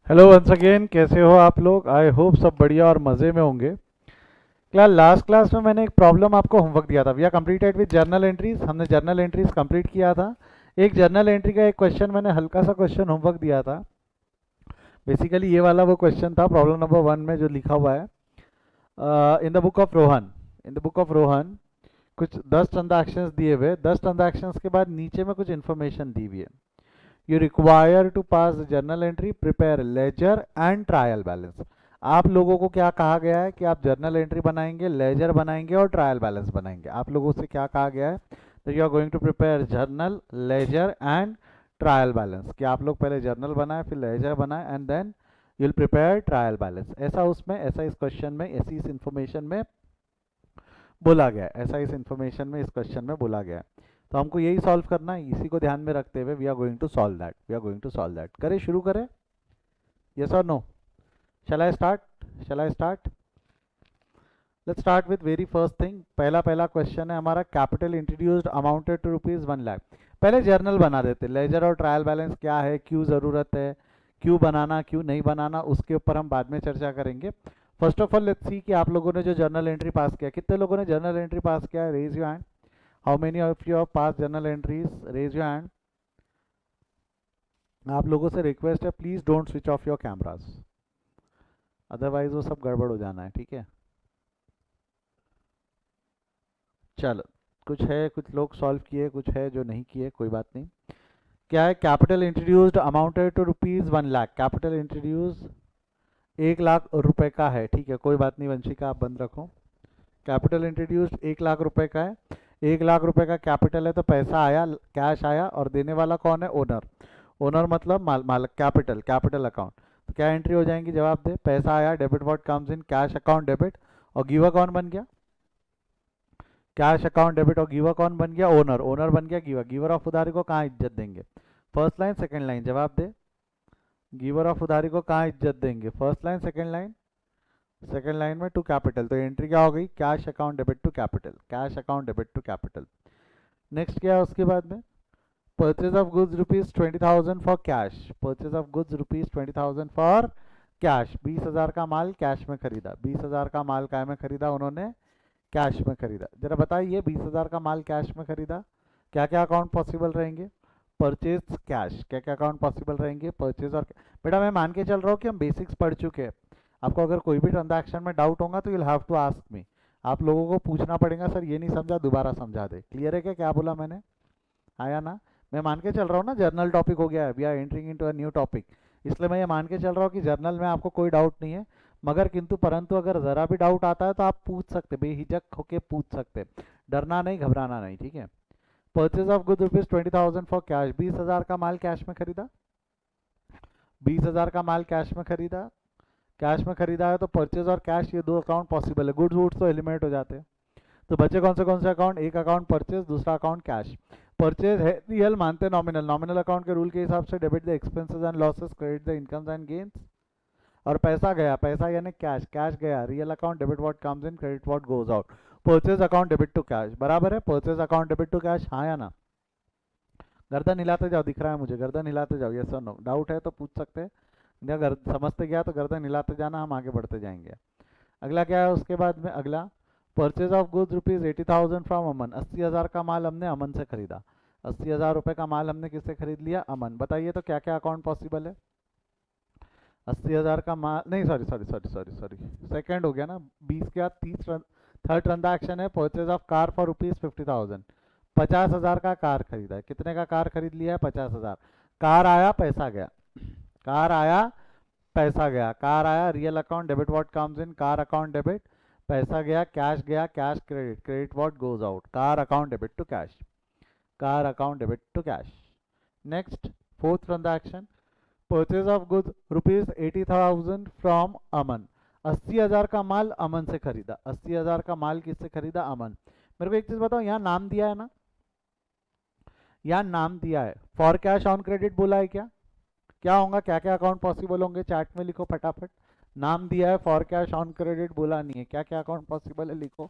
Hello once again, कैसे हो आप लोग? आई होप सब बढ़िया और मज़े में होंगे। लास्ट क्लास में मैंने एक प्रॉब्लम आपको होमवर्क दिया था। We are completed with journal entries. हमने जर्नल एंट्रीज कंप्लीट किया था। एक जर्नल एंट्री का एक क्वेश्चन, मैंने हल्का सा क्वेश्चन होमवर्क दिया था। बेसिकली ये वाला वो क्वेश्चन था प्रॉब्लम नंबर 1 में जो लिखा हुआ है, in the book of Rohan. In the book of Rohan कुछ 10 ट्रांजैक्शंस दिए हुए, 10 ट्रांजैक्शंस के बाद नीचे में कुछ इन्फॉर्मेशन दी हुई है। You require to pass journal entry, prepare ledger and trial balance. आप लोगों को क्या कहा गया है कि आप जर्नल एंट्री बनाएंगे, लेजर बनाएंगे और ट्रायल बैलेंस बनाएंगे। आप लोगों से क्या कहा गया है? तो you are going to prepare journal, ledger and trial balance. कि आप लोग पहले जर्नल बनाए, फिर लेजर बनाए, and then you will prepare trial balance. ऐसा उसमें, ऐसा इस क्वेश्चन में, ऐसी इस इंफॉर्मेशन में बोला गया है। ऐसा इस इंफॉर्मेशन में, इस क्वेश्चन में बोला गया है। तो हमको यही सॉल्व करना है। इसी को ध्यान में रखते हुए we are going to solve that, we are going to solve that. करें, शुरू करें? यस और no? Shall I start? Shall I start? Let's start with very first thing. पहला पहला क्वेश्चन है हमारा, capital introduced amounted to ₹1 lakh. पहले journal बना देते। लेजर और ट्रायल बैलेंस क्या है, क्यों ज़रूरत है, क्यों बनाना, क्यों नहीं बनाना, उसके ऊपर हम बाद में चर्चा करेंगे। First of all let's see कि आप लोगों ने जो जर्नल एंट्री पास किया, कितने लोगों ने जर्नल एंट्री पास किया है? Raise your hand. How many of you have pass journal entries? Raise your hand. आप लोगों से रिक्वेस्ट है, please don't switch off your cameras, otherwise वो सब गड़बड़ हो जाना है, ठीक है? चलो, कुछ है, कुछ लोग सॉल्व किए, कुछ है जो नहीं किए, कोई बात नहीं। क्या है? Capital introduced amounted to ₹1 lakh. Capital introduce 1 lakh रुपए का है, ठीक है, कोई बात नहीं वंशिका, आप बंद रखो। कैपिटल इंट्रोड्यूस्ड 1 लाख रुपए का है। 1 लाख रुपए का कैपिटल है, तो पैसा आया, कैश आया, और देने वाला कौन है? ओनर। ओनर मतलब मालिक। Capital, capital account. तो क्या एंट्री हो जाएंगी? जवाब दे। पैसा आया, debit what comes in cash account debit. और गिवर कौन बन गया? Cash account debit. और गिवर कौन बन गया? ओनर। ओनर बन गया गिवर। गिवर ऑफ उधारी को कहाँ इज्जत देंगे? First line second line? जवाब दे। गिवर ऑफ उधारी को कहाँ इज्जत देंगे? First line second line? Second line में टू कैपिटल। तो एंट्री क्या हो गई? Cash account debit to capital. Cash account debit to capital. Next क्या है उसके बाद में? Purchase of goods ₹20,000 for cash. Purchase of goods ₹20,000 for cash. 20,000 का माल कैश में खरीदा। 20,000 का माल काय में खरीदा उन्होंने? कैश में खरीदा। जरा बताइए, 20,000 का माल कैश में खरीदा, क्या क्या अकाउंट पॉसिबल रहेंगे? Purchase cash. क्या क्या अकाउंट पॉसिबल रहेंगे? परचेज और बेटा मैं मान के चल रहा हूँ कि हम बेसिक्स पढ़ चुके हैं। आपको अगर कोई भी ट्रांजैक्शन में डाउट होगा तो you will have to ask me. आप लोगों को पूछना पड़ेगा, सर ये नहीं समझा, दोबारा समझा दे। क्लियर है क्या, क्या बोला मैंने? आया ना? मैं मान के चल रहा हूँ ना, जर्नल टॉपिक हो गया है, we are entering into a new topic. इसलिए मैं ये मान के चल रहा हूँ कि जर्नल में आपको कोई डाउट नहीं है। मगर किंतु परंतु अगर ज़रा भी डाउट आता है तो आप पूछ सकते, बेहिचक होके पूछ सकते। डरना नहीं, घबराना नहीं, ठीक है? Purchase of good ₹20,000 for cash. 20,000 का माल कैश में खरीदा। 20,000 का माल कैश में खरीदा। कैश में खरीदा है तो परचेज और कैश, ये दो अकाउंट पॉसिबल है। गुड्स वुड्स तो एलिमिनेट हो जाते हैं। तो बचे कौन से अकाउंट? एक अकाउंट परचेज, दूसरा अकाउंट कैश। परचेज है रियल, मानते नॉमिनल। नॉमिनल अकाउंट के रूल के हिसाब से debit the expenses and losses, credit the incomes and gains. और पैसा गया, पैसा यानी कैश, कैश गया, real account debit what comes in, credit what goes out. Purchase account debit to cash, बराबर है? Purchase account debit to cash, हाँ या ना? गर्दन हिलाते जाओ, दिख रहा है मुझे, गर्दन हिलाते जाओ। यस और नो? डाउट है तो पूछ सकते हैं, अगर समझते गया तो गर्दन हिलाते जाना, हम आगे बढ़ते जाएंगे। अगला क्या है उसके बाद में? अगला, purchase of goods ₹80,000 from Aman. 80,000 का माल हमने अमन से खरीदा। 80,000 रुपये का माल हमने किससे खरीद लिया? अमन। बताइए तो क्या क्या अकाउंट पॉसिबल है? 80,000 का माल, नहीं sorry sorry sorry sorry sorry, second हो गया ना। 20 के बाद 30, थर्ड ट्रांजैक्शन है परचेज ऑफ कार फॉर ₹50,000। 50,000 का कार खरीदा है। कितने का कार खरीद लिया है? 50,000। कार आया, पैसा गया। कार आया, पैसा गया। कार आया, real account debit what comes in, car account debit. पैसा गया, cash credit, credit what goes out. Car account debit to cash. Car account debit to cash. Next, fourth transaction, purchase of goods ₹80,000 from Aman. 80,000 का माल अमन से खरीदा। 80,000 का माल किससे खरीदा? अमन। मेरे को एक चीज बताओ, यहाँ नाम दिया है ना? यहाँ नाम दिया है, फॉर कैश ऑन क्रेडिट बोला है क्या? क्या होगा, क्या क्या अकाउंट पॉसिबल होंगे? चैट में लिखो फटाफट। नाम दिया है, फॉर कैश ऑन क्रेडिट बोला नहीं है, क्या क्या अकाउंट पॉसिबल है? लिखो।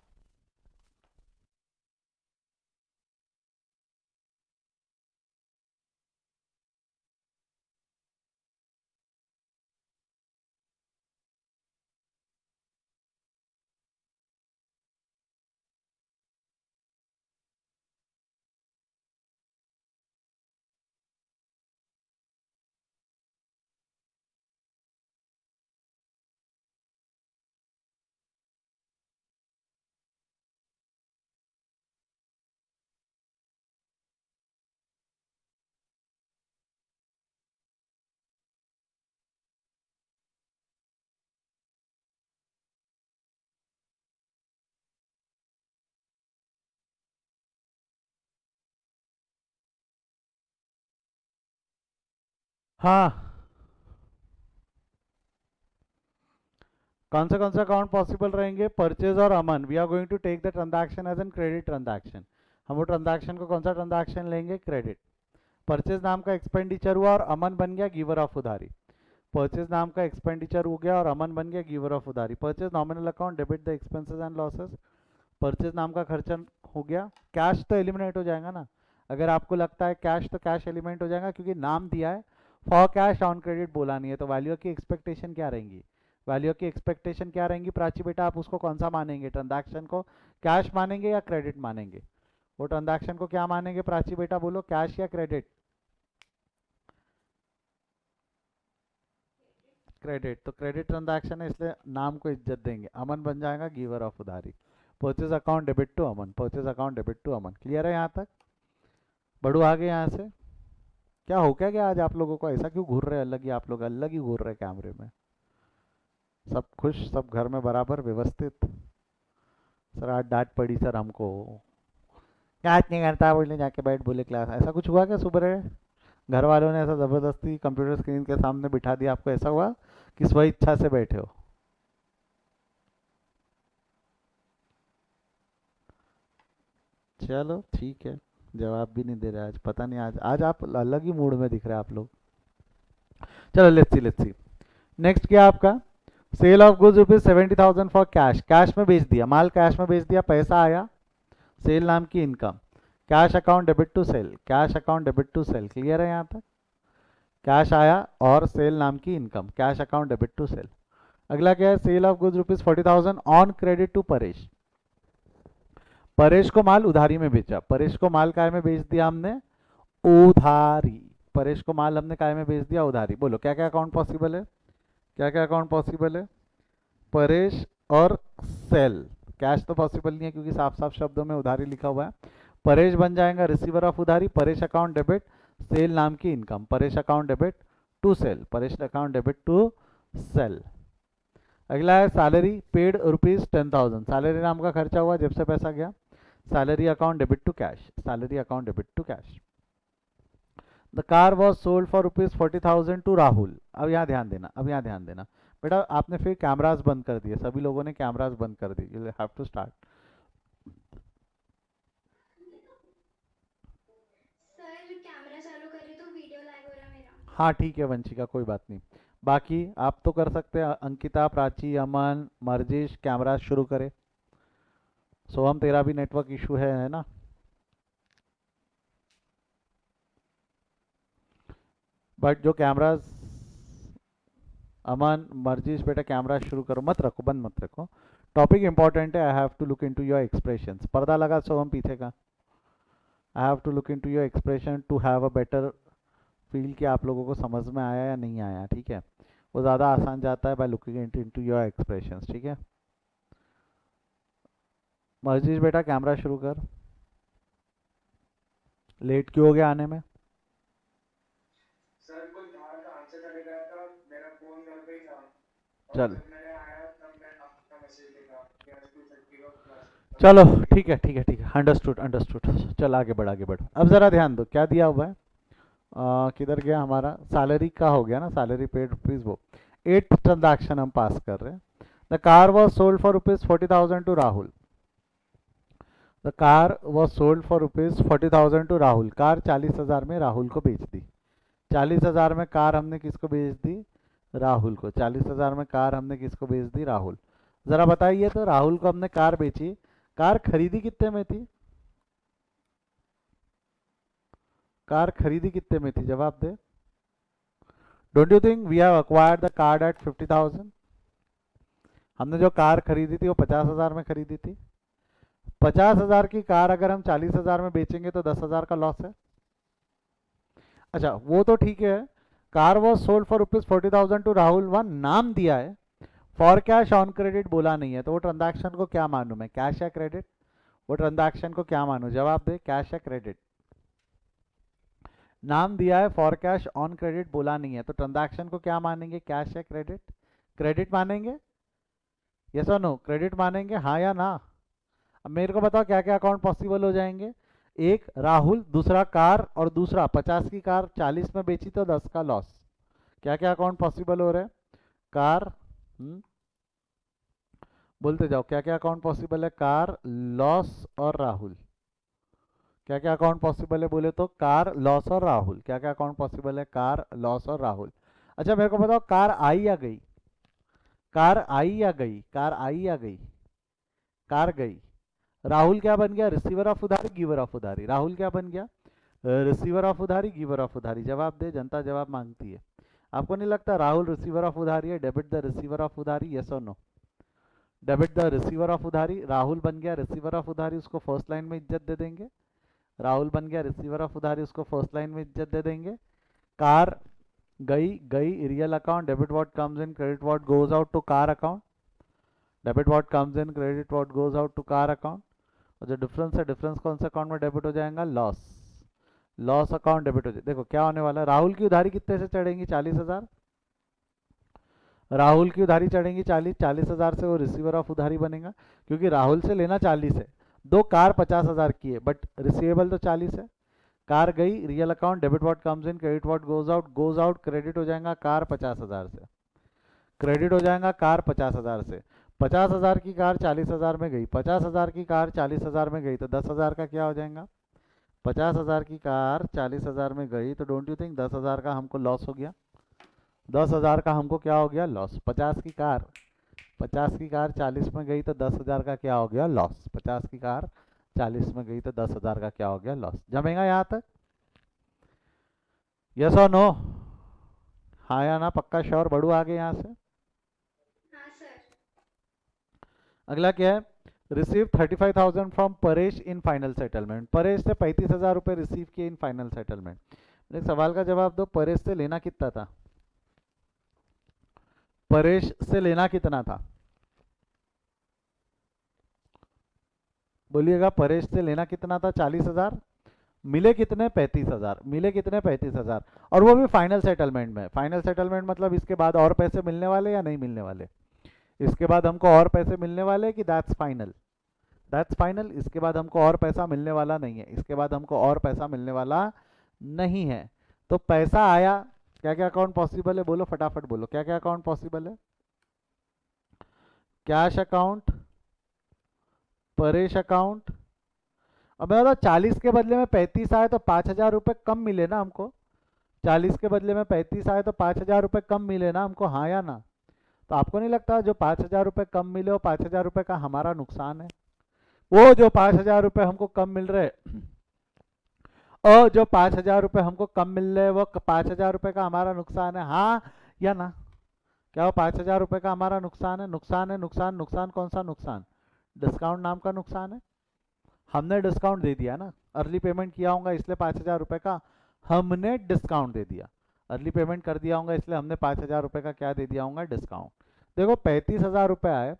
हाँ, कौन से अकाउंट पॉसिबल रहेंगे? परचेज और Aman. We are going to take the transaction as an credit transaction. हम वो ट्रांजैक्शन को कौन सा ट्रांजैक्शन लेंगे? क्रेडिट। परचेज नाम का एक्सपेंडिचर हुआ और अमन बन गया गिवर ऑफ उधारी। परचेज नाम का एक्सपेंडिचर हो गया और अमन बन गया गिवर ऑफ उधारी। Purchase nominal account, debit the expenses and losses. Purchase नाम का खर्चा हो गया। कैश तो एलिमिनेट हो जाएगा ना, अगर आपको लगता है कैश, तो कैश एलिमिनेट हो जाएगा क्योंकि नाम दिया है। फॉर कैश ऑन क्रेडिट बोला नहीं है, तो वैल्यू की एक्सपेक्टेशन क्या रहेंगी? वैल्यू की एक्सपेक्टेशन क्या रहेंगी प्राची बेटा? आप उसको कौन सा मानेंगे? ट्रांजैक्शन को कैश मानेंगे या क्रेडिट मानेंगे? वो ट्रांजैक्शन को क्या मानेंगे प्राची बेटा? बोलो, कैश या क्रेडिट? क्रेडिट। तो क्रेडिट ट्रांजैक्शन है, इसलिए नाम को इज्जत देंगे। अमन बन जाएगा गिवर ऑफ उधारी। Purchase account debit to Aman, purchase account debit to Aman. Clear है यहाँ तक? बढ़ू आगे यहाँ से। क्या हो क्या गया आज आप लोगों को? ऐसा क्यों घूर रहे अलग ही? आप लोग अलग ही घूर रहे कैमरे में। सब खुश, सब घर में बराबर व्यवस्थित? सर आज डांट पड़ी सर हमको। डांट नहीं करता बोलने जाके बैठ बोले क्लास। ऐसा कुछ हुआ क्या सुबह? घर वालों ने ऐसा ज़बरदस्ती कंप्यूटर स्क्रीन के सामने बिठा दिया आपको? ऐसा हुआ कि स्व इच्छा से बैठे हो? चलो ठीक है, जवाब भी नहीं दे रहे आज। पता नहीं, आज आज आप अलग ही मूड में दिख रहे हैं आप लोग। चलो लेट्स सी। नेक्स्ट क्या आपका? Sale of goods ₹70,000 for cash. Cash में बेच दिया, माल कैश में बेच दिया, पैसा आया। सेल नाम की इनकम। Cash account debit to sale, cash account debit to sale. Clear है यहाँ तक? कैश आया और सेल नाम की इनकम, cash account debit to sale. अगला क्या है? Sale of goods ₹40,000 on credit to Paresh. Paresh को माल उधारी में बेचा। परेश को माल काय में बेच दिया हमने? उधारी। परेश को माल हमने काय में बेच दिया? उधारी। बोलो क्या क्या अकाउंट पॉसिबल है? क्या क्या अकाउंट पॉसिबल है? परेश और सेल। कैश तो पॉसिबल नहीं है क्योंकि साफ साफ शब्दों में उधारी लिखा हुआ है। परेश बन जाएगा रिसीवर ऑफ उधारी। परेश अकाउंट डेबिट सेल नाम की इनकम, Paresh account debit to sale, Paresh account debit to sale. अगला है सैलरी पेड ₹10,000। सैलरी नाम का खर्चा हुआ, जब से पैसा गया। Salary account debit to cash, salary account debit to cash. The car was sold for ₹40,000 to Rahul. अब यहाँ ध्यान देना, अब यहाँ ध्यान देना बेटा। आपने फिर कैमरास बंद कर दिए, सभी लोगों ने कैमरास बंद कर दिए। You have to start. Sir camera चालू कर रही तो वीडियो लैग हो रहा है मेरा। हाँ ठीक है वंशिका, कोई बात नहीं। बाकी आप तो कर सकते हैं। अंकिता, प्राची, अमन, मर्जिश, कैमरा शुरू करे। सोहम तेरा भी नेटवर्क इशू है ना? बट जो कैमरास, अमन, मर्जिश बेटा कैमरा शुरू करो, मत रखो, बंद मत रखो। टॉपिक इंपॉर्टेंट है। I have to look into your expressions. पर्दा लगा सोहम पीछे का। I have to look into your expression to have a better feel कि आप लोगों को समझ में आया या नहीं आया। ठीक है, वो ज़्यादा आसान जाता है by looking into your expressions. ठीक है, मर्जिश बेटा कैमरा शुरू कर। लेट क्यों हो गया आने में? सर कोई बाहर का आंसर चले गया था, मेरा फोन घर पे ही था और चल, जब मैंने आया तब मैं आपका मैसेज देखा कि आज 2:30 का क्लास तब चलो मैंने ठीक है ठीक है ठीक है, अंडरस्टूड अंडरस्टूड। चल आगे बढ़ आगे बढ़। अब ज़रा ध्यान दो क्या दिया हुआ है। किधर गया हमारा? सैलरी का हो गया ना, सैलरी पेड रुपीज़ वो। 8th ट्रांजैक्शन हम पास कर रहे हैं। The car was sold for ₹40,000 to Rahul. The car was sold for ₹40,000 to Rahul. Car 40,000 में राहुल को बेच दी। 40,000 में कार हमने किसको बेच दी? राहुल को। 40,000 में कार हमने किसको बेच दी? राहुल। ज़रा बताइए तो, राहुल को हमने कार बेची, कार खरीदी कितने में थी? कार खरीदी कितने में थी? जवाब दे। Don't you think we have acquired the car at 50,000? हमने जो कार खरीदी थी वो 50,000 में खरीदी थी। 50,000 की कार अगर हम 40,000 में बेचेंगे तो 10,000 का लॉस है। अच्छा वो तो ठीक है। Car was sold for ₹40,000 to Rahul, one नाम दिया है। फॉर कैश ऑन क्रेडिट बोला नहीं है, तो वो ट्रांजैक्शन को क्या मानूं मैं? कैश या क्रेडिट? वो ट्रांजैक्शन को क्या मानूं? जवाब दे, कैश या क्रेडिट? नाम दिया है फॉर कैश ऑन क्रेडिट बोला नहीं है, तो ट्रांजैक्शन को क्या मानेंगे? कैश या क्रेडिट? क्रेडिट मानेंगे? यस और नो? क्रेडिट मानेंगे हाँ या ना? अब मेरे को बताओ क्या क्या अकाउंट पॉसिबल हो जाएंगे। एक राहुल, दूसरा कार, और दूसरा 50 की कार 40 में बेची तो 10 का लॉस। क्या क्या अकाउंट पॉसिबल हो रहे हैं? कार, बोलते जाओ, क्या क्या अकाउंट पॉसिबल है? कार, लॉस और राहुल। क्या क्या अकाउंट पॉसिबल है बोले तो? कार, लॉस और राहुल। क्या क्या अकाउंट पॉसिबल है? कार, लॉस और राहुल। अच्छा मेरे को बताओ, कार आई या गई? कार आई या गई? कार आई या गई? कार गई। राहुल क्या बन गया? रिसीवर ऑफ उधारी, गिवर ऑफ उधारी। राहुल क्या बन गया? रिसीवर ऑफ उधारी, गिवर ऑफ उधारी। जवाब दे, जनता जवाब मांगती है। आपको नहीं लगता राहुल रिसीवर ऑफ उधारी है? डेबिट द रिसीवर ऑफ उधारी, यस और no? Debit the receiver of उधारी। राहुल बन गया रिसीवर ऑफ उधारी, उसको फर्स्ट लाइन में इज्जत दे देंगे। राहुल बन गया रिसीवर ऑफ उधारी, उसको फर्स्ट लाइन में इज्जत दे देंगे। कार गई, गई real account, debit what comes in, credit what goes out to car account. Debit what comes in, credit what goes out to car account. और जो डिफरेंस है, डिफरेंस कौन से अकाउंट में डेबिट हो जाएगा? लॉस। लॉस अकाउंट डेबिट हो जाए। देखो क्या होने वाला है, राहुल की उधारी कितने से चढ़ेंगी? 40,000। राहुल की उधारी चढ़ेंगी 40, 40,000 से वो रिसीवर ऑफ उधारी बनेगा, क्योंकि राहुल से लेना 40 है। दो कार 50,000 की है, बट रिसीवेबल तो 40 है। कार गई, real account, debit what comes in, credit what goes out. Goes out credit हो जाएगा कार 50,000 से। क्रेडिट हो जाएगा कार 50,000 से। 50,000 की कार 40,000 में गई, 50,000 की कार 40,000 में गई, तो 10,000 का क्या हो जाएगा? 50,000 की कार 40,000 में गई, तो डोंट यू थिंक 10,000 का हमको लॉस हो गया? 10,000 का हमको क्या हो गया? लॉस। 50 की कार 40 में गई तो 10,000 का क्या हो गया? लॉस। 50 की कार 40 में गई तो 10,000 का क्या हो गया? लॉस। जमेगा यहाँ तक? यस और नो? हाँ या ना? पक्का श्योर? बढ़ू आगे यहाँ से? हाँ सर। अगला क्या है? Receive 35,000 from Paresh in final settlement. Paresh से 35,000 रुपये रिसीव किए इन फाइनल सेटलमेंट। एक सवाल का जवाब दो, परेश से लेना कितना था? परेश से लेना कितना था? बोलिएगा, परेश से लेना कितना था? 40,000। मिले कितने? 35,000। मिले कितने? 35,000। और वो भी फाइनल सेटलमेंट में। फाइनल सेटलमेंट मतलब इसके बाद और पैसे मिलने वाले या नहीं मिलने वाले? इसके बाद हमको और पैसे मिलने वाले कि दैट्स फाइनल? That's final. इसके बाद हमको और पैसा मिलने वाला नहीं है। इसके बाद हमको और पैसा मिलने वाला नहीं है। तो पैसा आया। क्या क्या अकाउंट पॉसिबल है बोलो, फटाफट बोलो, क्या क्या अकाउंट पॉसिबल है? Cash account, Paresh account. अब मैं बता, 40 के बदले में 35 आए तो 5,000 रुपये कम मिले ना हमको? 40 के बदले में 35 आए तो 5,000 रुपये कम मिले ना हमको, हाँ या ना? तो आपको नहीं लगता जो 5,000 रुपये कम मिले वो 5,000 रुपये का हमारा नुकसान है? वो जो 5,000 रुपये हमको कम मिल रहे, और जो 5,000 रुपये हमको कम मिल रहे हैं वो 5,000 रुपये का हमारा नुकसान है, हाँ या ना? क्या वो 5,000 रुपये का हमारा नुकसान है? नुकसान है। नुकसान, नुकसान कौन सा नुकसान? डिस्काउंट नाम का नुकसान है। हमने डिस्काउंट दे दिया ना, अर्ली पेमेंट किया होगा इसलिए 5,000 रुपये का हमने डिस्काउंट दे दिया। अर्ली पेमेंट कर दिया होगा इसलिए हमने 5,000 रुपये का क्या दे दिया होगा? डिस्काउंट। देखो 35,000 रुपये आए,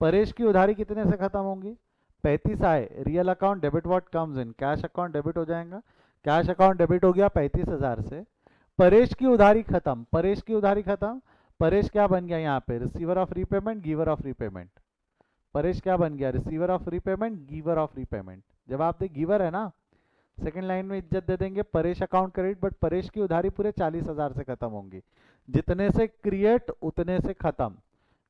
परेश की उधारी कितने से खत्म होंगी? 35 आए, real account, debit what comes in, cash account debit हो जाएगा। कैश अकाउंट डेबिट हो गया 35,000 से। परेश की उधारी खत्म, परेश की उधारी खत्म। परेश क्या बन गया यहाँ पे? Receiver of repayment, giver of repayment. Paresh क्या बन गया? Receiver of repayment, giver of repayment. जवाब दे, गिवर है ना? सेकंड लाइन में इज्जत दे देंगे, Paresh account credit, but Paresh की उधारी पूरे 40,000 से खत्म होंगी। जितने से क्रिएट उतने से खत्म,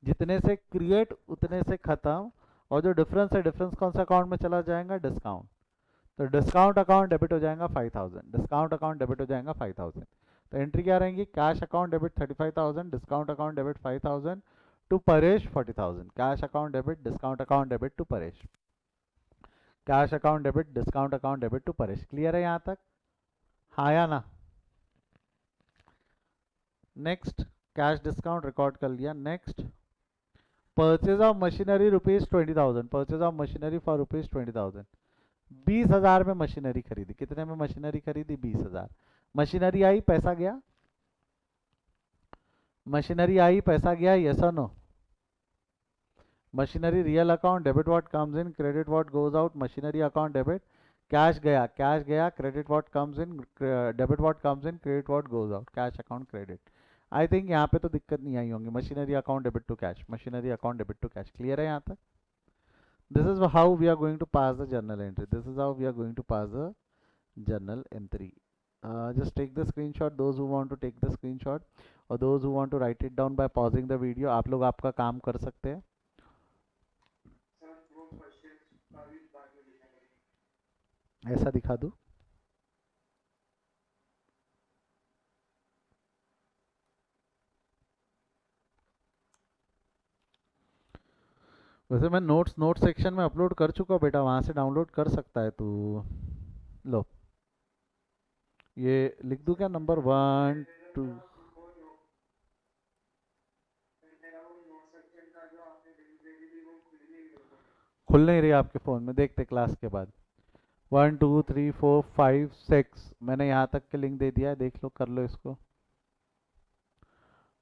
जितने से क्रिएट उतने से खत्म। और जो डिफरेंस है, डिफरेंस कौन सा अकाउंट में चला जाएगा? डिस्काउंट। तो डिस्काउंट अकाउंट डेबिट हो जाएगा 5,000। डिस्काउंट अकाउंट डेबिट हो जाएगा 5,000। तो एंट्री क्या रहेंगी? Cash account debit 35,000, discount account debit 5,000 to Paresh 40,000। Cash account debit, discount account debit to Paresh. Cash account debit, discount account debit to Paresh. Clear है यहाँ तक? हाँ या ना? नेक्स्ट, कैश डिस्काउंट रिकॉर्ड कर लिया। Next, purchase of machinery ₹20,000। Purchase of machinery for ₹20,000। 20,000 में machinery खरीदी। कितने में मशीनरी खरीदी? 20,000। मशीनरी आई, पैसा गया। मशीनरी आई, पैसा गया, यस और no? Machinery real account, debit what comes in, credit what goes out. Machinery account debit. Cash गया, कैश गया, credit what comes in, debit what comes in, credit what goes out. Cash account credit. I think यहाँ पे तो दिक्कत नहीं आई होंगी। Machinery account debit to cash, machinery account debit to cash. Clear है यहाँ तक? This is how we are going to pass the journal entry. This is how we are going to pass the journal entry. just take the screenshot, those who want to take the screenshot or those who want to write it down by pausing the video. आप लोग आपका काम कर सकते हैं. Sir वो question का भी बाद में लिखा करेंगे. ऐसा दिखा दूँ. वैसे मैं नोट सेक्शन में अपलोड कर चुका बेटा, वहाँ से डाउनलोड कर सकता है तू. लो ये लिख दूँ क्या, नंबर 1 2. खुल नहीं रही आपके फ़ोन में, देखते क्लास के बाद. 1 2 3 4 5 6 मैंने यहाँ तक के लिंक दे दिया है, देख लो, कर लो इसको.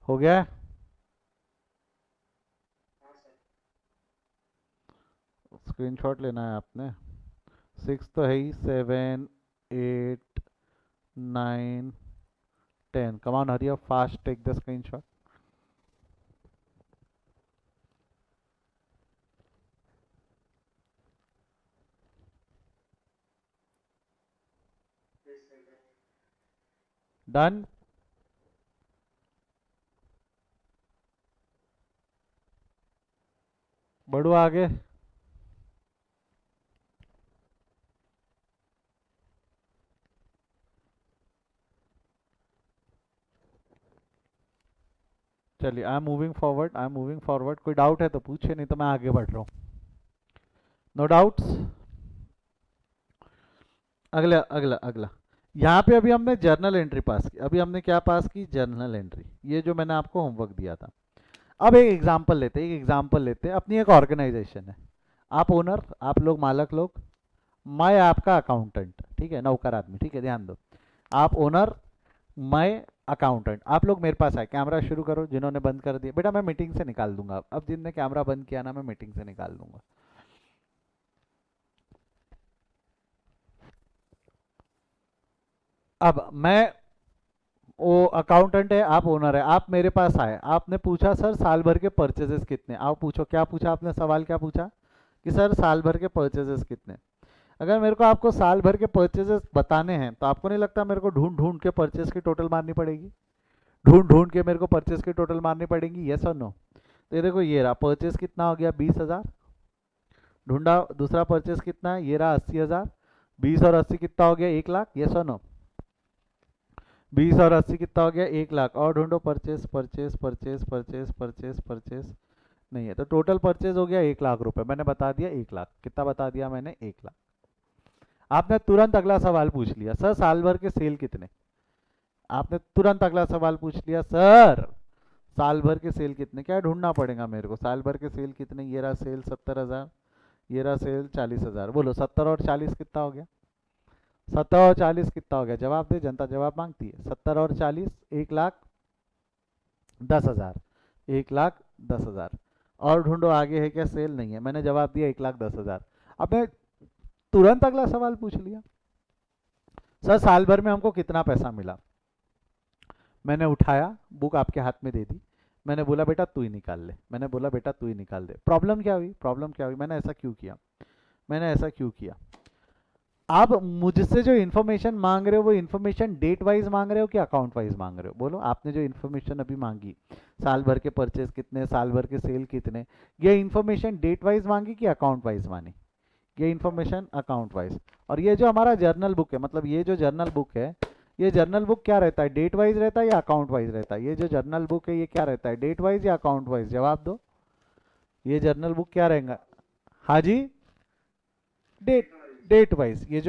हो गया है. स्क्रीनशॉट लेना है आपने. 6 तो है ही, 7 8 9 10. Come on, hurry up fast, take the screenshot. Done. बढ़ो आगे. चलिए, I am moving forward, I am moving forward. कोई डाउट है तो पूछे, नहीं तो मैं आगे बढ़ रहा हूँ. No doubts. अगला अगला अगला. यहाँ पे अभी हमने जर्नल एंट्री पास की. अभी हमने क्या पास की, जर्नल एंट्री. ये जो मैंने आपको होमवर्क दिया था. अब एक एग्जांपल लेते हैं, एक एग्जांपल लेते हैं. अपनी एक ऑर्गेनाइजेशन है, आप ओनर, आप लोग मालक लोग, मैं आपका अकाउंटेंट, ठीक है, नौकर आदमी, ठीक है, ध्यान दो. आप ओनर, मैं अकाउंटेंट. आप लोग मेरे पास आए. कैमरा शुरू करो. जिन्होंने बंद कर दिया बेटा मैं मीटिंग से निकाल दूंगा. अब जिनने कैमरा बंद किया ना, मैं मीटिंग से निकाल दूंगा. अब मैं, वो अकाउंटेंट है, आप ओनर है, आप मेरे पास आए. आपने पूछा सर साल भर के परचेजेस कितने. आप पूछो क्या पूछा आपने, सवाल क्या पूछा कि सर साल भर के परचेजेस कितने. अगर मेरे को आपको साल भर के परचेजेस बताने हैं तो आपको नहीं लगता मेरे को ढूंढ ढूंढ के परचेज की टोटल मारनी पड़ेगी. ढूंढ ढूंढ के मेरे को परचेज की टोटल मारनी पड़ेगी. यस और नो. तो ये देखो, ये रहा परचेज कितना हो गया, 20,000. ढूंढा. दूसरा परचेज कितना है, ये रहा 80,000. 20 और 80 कितना हो गया, 1,00,000. यस और नो. 20 और 80 कितना हो गया, 1,00,000. और ढूंढो purchase purchase purchase purchase purchase purchase. नहीं है तो टोटल परचेज हो गया 1,00,000 रुपए. मैंने बता दिया 1,00,000. कितना बता दिया मैंने, 1,00,000. आपने तुरंत अगला सवाल पूछ लिया, सर साल भर के सेल कितने. आपने तुरंत अगला सवाल पूछ लिया, सर साल भर के सेल कितने. क्या ढूंढना पड़ेगा मेरे को, साल भर के सेल कितने. ये रहा सेल 70,000, ये रहा सेल 40,000. बोलो 70 और 40 कितना हो गया. 70 और 40 कितना हो गया, जवाब दे. जनता जवाब मांगती है. 70 और 40 1,10,000. 1,10,000. और ढूंढो आगे है क्या सेल. नहीं है. मैंने जवाब दिया 1,10,000. आपने तुरंत अगला सवाल पूछ लिया, सर साल भर में हमको कितना पैसा मिला. मैंने उठाया, बुक आपके हाथ में दे दी. मैंने बोला बेटा तू ही निकाल ले. मैंने बोला बेटा तू ही निकाल दे. प्रॉब्लम क्या हुई, प्रॉब्लम क्या हुई, मैंने ऐसा क्यों किया, मैंने ऐसा क्यों किया. आप मुझसे जो इन्फॉर्मेशन मांग रहे हो वो इन्फॉर्मेशन डेट वाइज मांग रहे हो कि अकाउंट वाइज मांग रहे हो. बोलो, आपने जो इन्फॉर्मेशन अभी मांगी, साल भर के परचेज कितने, साल भर के सेल कितने, ये इन्फॉर्मेशन डेट वाइज मांगी कि अकाउंट वाइज मांगी. ये इन्फॉर्मेशन अकाउंट वाइज. और ये जो हमारा जर्नल बुक है, मतलब ये जो जर्नल बुक है, ये जर्नल बुक क्या रहता है, डेट वाइज रहता है या अकाउंट वाइज रहता है. ये जो जर्नल बुक है ये क्या रहता है, डेट वाइज या अकाउंट वाइज. जवाब दो, ये जर्नल बुक क्या रहेगा. हाँ जी, डेट डेट वाइज. ये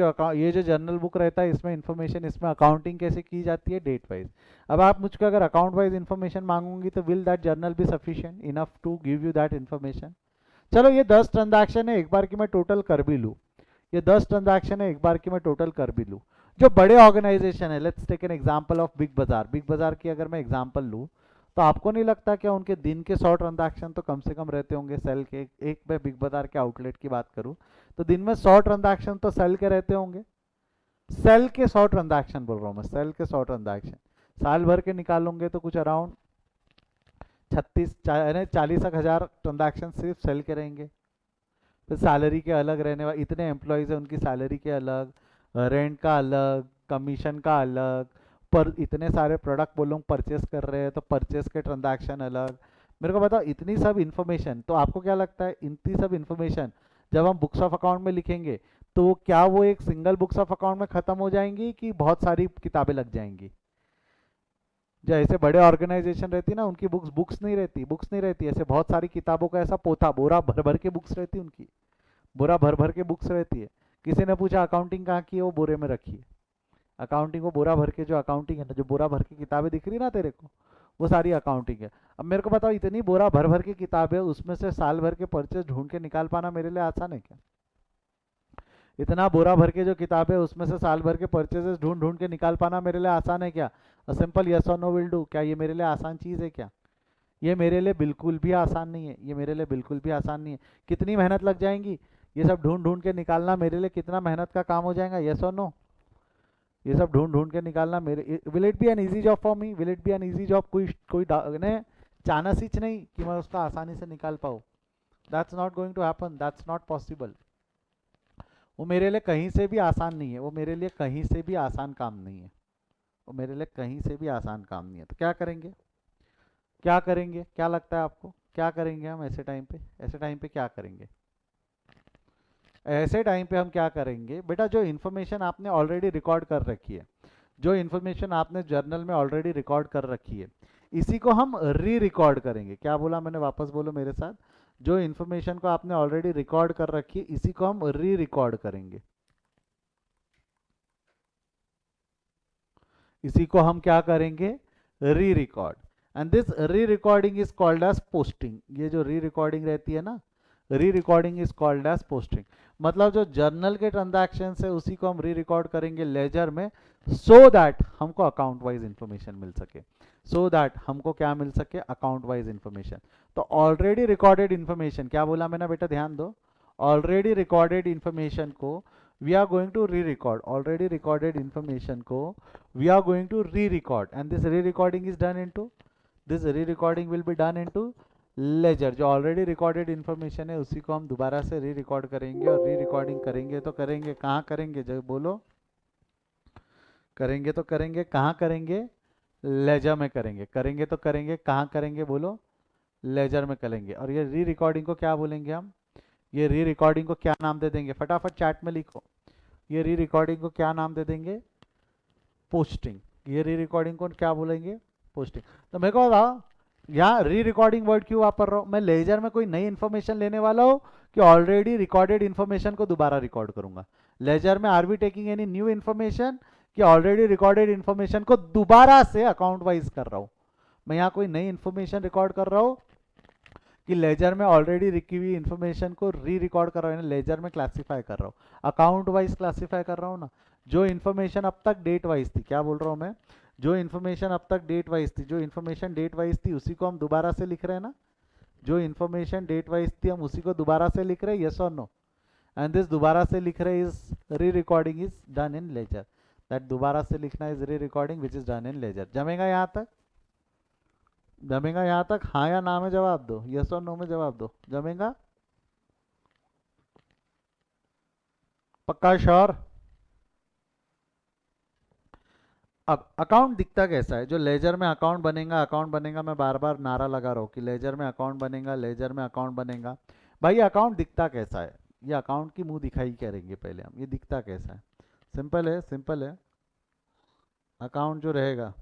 जो जर्नल बुक रहता है इसमें इन्फॉर्मेशन, इसमें अकाउंटिंग कैसे की जाती है, डेट वाइज. अब आप मुझको अगर अकाउंट वाइज इन्फॉर्मेशन मांगूंगी तो will that journal be sufficient enough to give you that information. चलो ये 10 ट्रांजैक्शन है, एक बार की मैं टोटल कर भी लूँ. ये 10 ट्रांजैक्शन है, एक बार की मैं टोटल कर भी लूँ. जो बड़े ऑर्गेनाइजेशन है, let's take an example of Big Bazaar. Big Bazaar की अगर मैं एग्जांपल लूँ तो आपको नहीं लगता क्या उनके दिन के 100 ट्रांजैक्शन तो कम से कम रहते होंगे सेल के. एक मैं बिग बाजार के आउटलेट की बात करूँ तो दिन में 100 ट्रांजैक्शन तो सेल के रहते होंगे. सेल के 100 ट्रांजैक्शन बोल रहा हूँ मैं, सेल के 100 ट्रांजैक्शन. साल भर के निकालोगे तो कुछ अराउंड 40,000 ट्रांजैक्शन सिर्फ सेल के रहेंगे. फिर सैलरी के अलग रहने वाले, इतने एम्प्लॉयज़ हैं उनकी सैलरी के अलग, रेंट का अलग, कमीशन का अलग, पर इतने सारे प्रोडक्ट वो लोग परचेस कर रहे हैं तो परचेस के ट्रांजैक्शन अलग। मेरे को बताओ इतनी सब इन्फॉर्मेशन, तो आपको क्या लगता है इतनी सब इन्फॉर्मेशन जब हम बुक्स ऑफ अकाउंट में लिखेंगे तो क्या वो एक सिंगल बुक्स ऑफ अकाउंट में खत्म हो जाएंगी कि बहुत सारी किताबें लग जाएंगी? जैसे बड़े ऑर्गेनाइजेशन रहती है ना, उनकी बुक्स नहीं रहती, ऐसे बहुत सारी किताबों का ऐसा पोथा बोरा भर भर के बुक्स रहती है उनकी, बोरा भर भर के बुक्स रहती है। किसी ने पूछा अकाउंटिंग कहाँ की है, वो बोरे में रखी है। अकाउंटिंग को बोरा भर के, जो अकाउंटिंग है ना, जो बोरा भर के किताबें दिख रही ना तेरे को, वो सारी अकाउंटिंग है। अब मेरे को बताओ इतनी बोरा भर भर की किताबें, उसमें से साल भर के परचेज ढूंढ के निकाल पाना मेरे लिए आसान है क्या? इतना बोरा भर के जो किताबें, उसमें से साल भर के परचेजेस ढूंढ ढूंढ के निकाल पाना मेरे लिए आसान है क्या? सिंपल यस और नो विल डू। क्या ये मेरे लिए आसान चीज़ है क्या? ये मेरे लिए बिल्कुल भी आसान नहीं है, ये मेरे लिए बिल्कुल भी आसान नहीं है। कितनी मेहनत लग जाएंगी ये सब ढूंढ ढूंढ के निकालना, मेरे लिए कितना मेहनत का काम हो जाएगा? यस और नो? ये सब ढूंढ ढूंढ के निकालना मेरे, will it be an easy job for me? Will it be an easy job? कोई ने चांस ही नहीं कि मैं उसका आसानी से निकाल पाऊँ। That's not going to happen, that's not possible. वो मेरे लिए कहीं से भी आसान नहीं है, वो मेरे लिए कहीं से भी आसान काम नहीं है, वो मेरे लिए कहीं से भी आसान काम नहीं है। तो क्या करेंगे, क्या करेंगे, क्या लगता है आपको क्या करेंगे हम ऐसे टाइम पे? ऐसे टाइम पे क्या करेंगे? ऐसे टाइम पे हम क्या करेंगे बेटा, जो इन्फॉर्मेशन आपने ऑलरेडी रिकॉर्ड कर रखी है, जो इन्फॉर्मेशन आपने जर्नल में ऑलरेडी रिकॉर्ड कर रखी है, इसी को हम री रिकॉर्ड करेंगे। क्या बोला मैंने, वापस बोलो मेरे साथ। जो इन्फॉर्मेशन को आपने ऑलरेडी रिकॉर्ड कर रखी है, इसी को हम री रिकॉर्ड करेंगे। इसी को हम क्या करेंगे, re record. And this re recording is called as posting. ये जो री रिकॉर्डिंग रहती है ना, re recording is called as posting. मतलब जो जर्नल के ट्रांजैक्शन है उसी को हम री रिकॉर्ड करेंगे लेजर में, सो दैट हमको अकाउंट वाइज इंफॉर्मेशन मिल सके, सो दैट हमको क्या मिल सके, अकाउंट वाइज इंफॉर्मेशन। तो ऑलरेडी रिकॉर्डेड इंफॉर्मेशन, क्या बोला मैंने बेटा, ध्यान दो, ऑलरेडी रिकॉर्डेड इंफॉर्मेशन को we are going to re-record, already recorded information को we are going to re-record, and this re-recording is done into, this re-recording will be done into ledger। जो already recorded information है उसी को हम दोबारा से री रिकॉर्ड करेंगे, और री रिकॉर्डिंग करेंगे तो करेंगे कहाँ करेंगे, जब बोलो, करेंगे तो करेंगे कहाँ करेंगे, लेजर में करेंगे। करेंगे तो करेंगे कहाँ करेंगे, बोलो, लेजर में करेंगे। और ये री रिकॉर्डिंग को क्या बोलेंगे हम, ये री रिकॉर्डिंग को क्या नाम दे देंगे, फटाफट चैट में लिखो। ये री रिकॉर्डिंग को क्या नाम दे देंगे, पोस्टिंग। ये री रिकॉर्डिंग को क्या बोलेंगे, पोस्टिंग। तो मेरे को बताओ यहाँ री रिकॉर्डिंग वर्ड क्यों वापर रहा हूँ मैं? लेजर में कोई नई इन्फॉर्मेशन लेने वाला हो कि ऑलरेडी रिकॉर्डेड इन्फॉर्मेशन को दोबारा रिकॉर्ड करूंगा? लेजर में are we taking any new information कि ऑलरेडी रिकॉर्डेड इन्फॉर्मेशन को दोबारा से अकाउंट वाइज कर रहा हूँ? मैं यहाँ कोई नई इन्फॉर्मेशन रिकॉर्ड कर रहा हूँ कि लेजर में ऑलरेडी रखी हुई इन्फॉर्मेशन को री रिकॉर्ड कर रहा हूँ, लेजर में क्लासीफाई कर रहा हूँ, अकाउंट वाइज क्लासीफाई कर रहा हूँ ना। जो इन्फॉर्मेशन अब तक डेट वाइज थी, क्या बोल रहा हूँ मैं, जो इन्फॉर्मेशन अब तक डेट वाइज थी, जो इन्फॉर्मेशन डेट वाइज थी उसी को हम दोबारा से लिख रहे हैं ना, जो इन्फॉर्मेशन डेट वाइज थी हम उसी को दोबारा से लिख रहे हैं, यस और नो? एंड दिस दोबारा से लिख रहे is re recording is done in ledger, that दोबारा से लिखना is re recording which is done in ledger. जमेगा यहाँ तक, जमेगा यहाँ तक? हाँ या ना में जवाब दो, यस और नो में जवाब दो। जमेगा? पक्का श्योर? अब अकाउंट दिखता कैसा है, जो लेजर में अकाउंट बनेगा, अकाउंट बनेगा, मैं बार बार नारा लगा रहा हूँ कि लेजर में अकाउंट बनेगा, लेजर में अकाउंट बनेगा। भाई अकाउंट दिखता कैसा है, ये अकाउंट की मुंह दिखाई करेंगे पहले हम, ये दिखता कैसा है? सिंपल है, सिंपल है। अकाउंट जो रहेगा,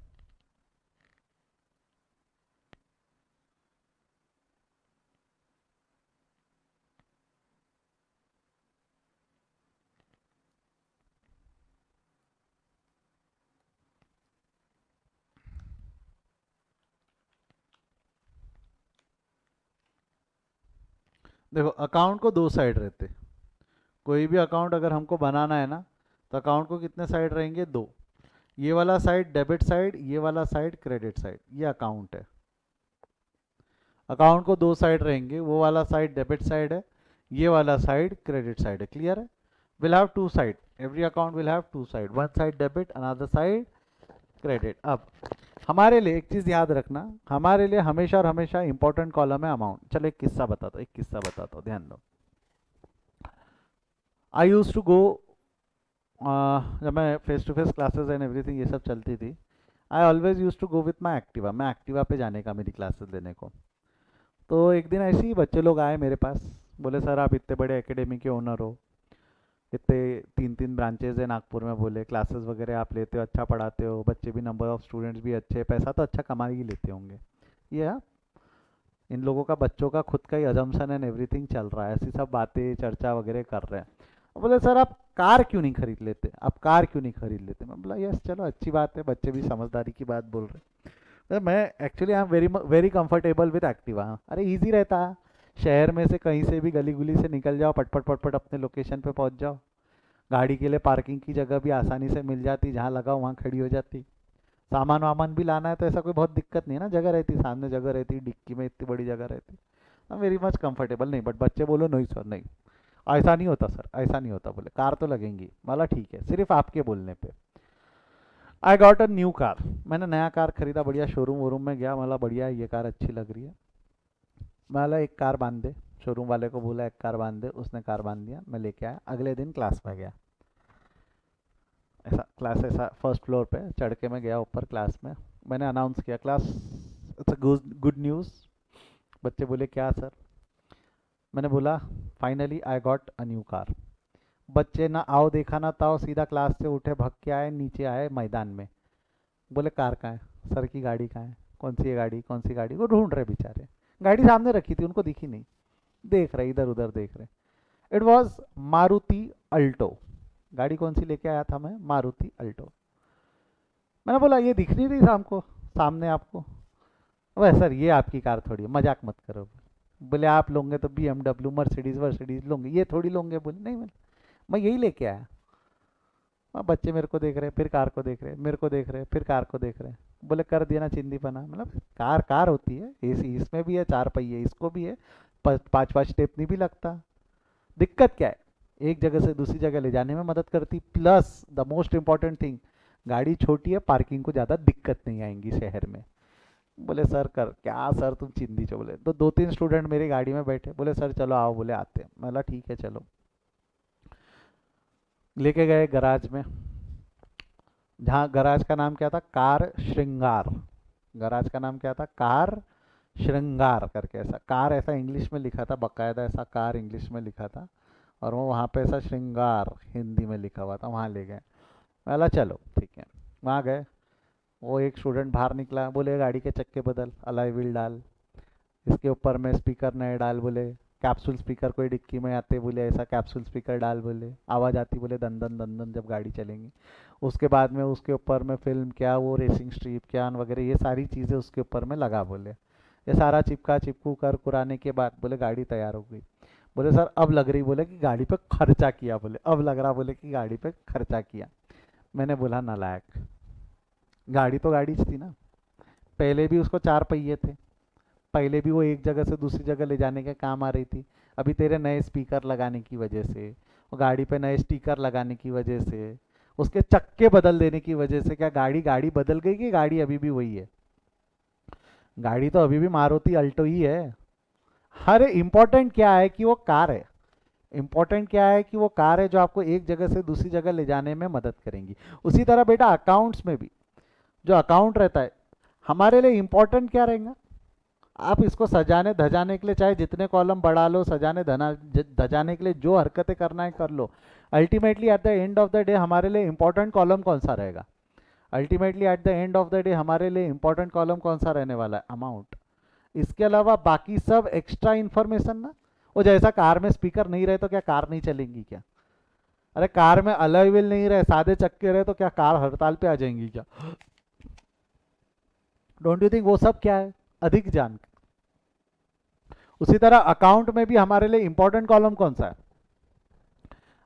देखो अकाउंट को दो साइड रहते, कोई भी अकाउंट अगर हमको बनाना है ना, तो अकाउंट को कितने साइड रहेंगे, दो। ये वाला साइड डेबिट साइड, ये वाला साइड क्रेडिट साइड, ये अकाउंट है। अकाउंट को दो साइड रहेंगे, वो वाला साइड डेबिट साइड है, ये वाला साइड क्रेडिट साइड है। क्लियर है? Will have two side, every account will have two side, one side debit, another side credit. अब हमारे लिए एक चीज याद रखना, हमारे लिए हमेशा और हमेशा इंपॉर्टेंट कॉलम है अमाउंट। चलो एक किस्सा बताता हूँ, एक किस्सा बताता हूँ, ध्यान दो। आई यूज टू गो जब मैं face to face classes and everything ये सब चलती थी, I always use to go with my Activa. मैं एक्टिवा पे जाने का मेरी क्लासेस लेने को। तो एक दिन ऐसे ही बच्चे लोग आए मेरे पास, बोले सर आप इतने बड़े एकेडमी के ओनर हो, इतने 3 3 ब्रांचेज है नागपुर में, बोले क्लासेस वगैरह आप लेते हो, अच्छा पढ़ाते हो, बच्चे भी, नंबर ऑफ स्टूडेंट्स भी अच्छे, पैसा तो अच्छा कमा ही लेते होंगे। ये इन लोगों का बच्चों का खुद का ही अजम्पशन एंड एवरीथिंग चल रहा है, ऐसी सब बातें चर्चा वगैरह कर रहे हैं। और बोले सर आप कार क्यों नहीं खरीद लेते, आप कार क्यों नहीं खरीद लेते। मैं बोला यस चलो अच्छी बात है, बच्चे भी समझदारी की बात बोल रहे हैं। मैं actually I am very very comfortable with Activa. अरे इजी रहता है, शहर में से कहीं से भी गली गुली से निकल जाओ, पटपट पटपट अपने लोकेशन पे पहुंच जाओ। गाड़ी के लिए पार्किंग की जगह भी आसानी से मिल जाती, जहाँ लगाओ वहाँ खड़ी हो जाती। सामान वामान भी लाना है तो ऐसा कोई बहुत दिक्कत नहीं है ना, जगह रहती, सामने जगह रहती, डिक्की में इतनी बड़ी जगह रहती। Very much comfortable. नहीं बट बच्चे बोलो नहीं सर नहीं, ऐसा नहीं होता सर, ऐसा नहीं होता, बोले कार तो लगेंगी। मला ठीक है, सिर्फ आपके बोलने पे। I got a new car. मैंने नया कार खरीदा, बढ़िया शोरूम वोरूम में गया, मला बढ़िया है, ये कार अच्छी लग रही है। मला एक कार बांध दे, शोरूम वाले को बोला एक कार बांध दे, उसने कार बांध दिया, मैं लेके आया, अगले दिन क्लास में गया। ऐसा क्लास, ऐसा फर्स्ट फ्लोर पे चढ़ के मैं गया ऊपर क्लास में। मैंने अनाउंस किया class it's a good news. बच्चे बोले क्या सर। मैंने बोला finally I got a new car. बच्चे ना आओ देखा ना ताओ, सीधा क्लास से उठे, भग के आए, नीचे आए मैदान में। बोले कार कहाँ है सर, की गाड़ी कहाँ है, कौन सी है गाड़ी, कौन सी गाड़ी, वो ढूंढ रहे बेचारे। गाड़ी सामने रखी थी, उनको दिखी नहीं, देख रहे इधर उधर देख रहे। It was Maruti Alto. गाड़ी कौन सी लेके आया था मैं, मारुति अल्टो। मैंने बोला ये दिख नहीं रही शाम को सामने आपको। वह सर ये आपकी कार थोड़ी है, मजाक मत करो। बोले आप लोगे तो BMW मर्सिडीज वर्सिडीज लोगे, ये थोड़ी लोगे। बोले नहीं मैं यही लेके आया। वहाँ बच्चे मेरे को देख रहे, फिर कार को देख रहे, मेरे को देख रहे, फिर कार को देख रहे। बोले कर दिया ना चिंदी पना, मतलब कार कार होती है, एसी इसमें भी है, 4 पहिए इसको भी है, 5 5 स्टेपनी भी लगता। दिक्कत क्या है, एक जगह से दूसरी जगह ले जाने में मदद करती, plus the most important thing, गाड़ी छोटी है, पार्किंग को ज़्यादा दिक्कत नहीं आएंगी शहर में। बोले सर कर क्या सर तुम चिंदी चो। बोले तो 2 3 स्टूडेंट मेरी गाड़ी में बैठे, बोले सर चलो आओ, बोले आते हैं। मैं बोला ठीक है चलो। लेके गए गराज में, जहाँ गराज का नाम क्या था, कार श्रृंगार। गराज का नाम क्या था, कार श्रृंगार करके, ऐसा कार ऐसा इंग्लिश में लिखा था, बकायदा ऐसा कार इंग्लिश में लिखा था, और वो वहाँ पे ऐसा श्रृंगार हिंदी में लिखा हुआ था। वहाँ ले गए, मैं बोला चलो ठीक है। वहाँ गए, वो एक स्टूडेंट बाहर निकला, बोले गाड़ी के चक्के बदल, अलॉय व्हील डाल, इसके ऊपर में स्पीकर नए डाल, बोले कैप्सूल स्पीकर कोई डिक्की में आते, बोले ऐसा कैप्सूल स्पीकर डाल, बोले आवाज़ आती, बोले दन दन दन दन जब गाड़ी चलेंगी। उसके बाद में उसके ऊपर में फिल्म क्या, वो रेसिंग स्ट्रिप क्या वगैरह, ये सारी चीज़ें उसके ऊपर में लगा, बोले ये सारा चिपका चिपकू कर कुराने के बाद बोले गाड़ी तैयार हो गई। बोले सर अब लग रही, बोले कि गाड़ी पे खर्चा किया, बोले अब लग रहा, बोले कि गाड़ी पे खर्चा किया। मैंने बोला नालायक, गाड़ी तो गाड़ी थी ना, पहले भी उसको 4 पहिए थे, पहले भी वो एक जगह से दूसरी जगह ले जाने के काम आ रही थी। अभी तेरे नए स्पीकर लगाने की वजह से, वो गाड़ी पे नए स्टिकर लगाने की वजह से, उसके चक्के बदल देने की वजह से, क्या गाड़ी गाड़ी बदल गई कि गाड़ी अभी भी वही है। गाड़ी तो अभी भी मारुति अल्टो ही है। हर इम्पोर्टेंट क्या है कि वो कार है, इम्पोर्टेंट क्या है कि वो कार है जो आपको एक जगह से दूसरी जगह ले जाने में मदद करेंगी। उसी तरह बेटा अकाउंट्स में भी, जो अकाउंट रहता है हमारे लिए इम्पोर्टेंट क्या रहेगा, आप इसको सजाने धजाने के लिए चाहे जितने कॉलम बढ़ा लो, सजाने धजाने के लिए जो हरकतें करना है कर लो, ultimately at the end of the day हमारे लिए इंपॉर्टेंट कॉलम कौन सा रहेगा, ultimately at the end of the day हमारे लिए इंपॉर्टेंट कॉलम कौन सा रहने वाला है, अमाउंट। इसके अलावा बाकी सब एक्स्ट्रा इन्फॉर्मेशन ना, वो जैसा कार में स्पीकर नहीं रहे तो क्या कार नहीं चलेंगी क्या, अरे कार में अलॉय व्हील नहीं रहे, सादे चक्के रहे तो क्या कार हड़ताल पे आ जाएंगी क्या। डोंट यू थिंक वो सब क्या है, अधिक जान। उसी तरह अकाउंट में भी हमारे लिए इंपॉर्टेंट कॉलम कौन सा है,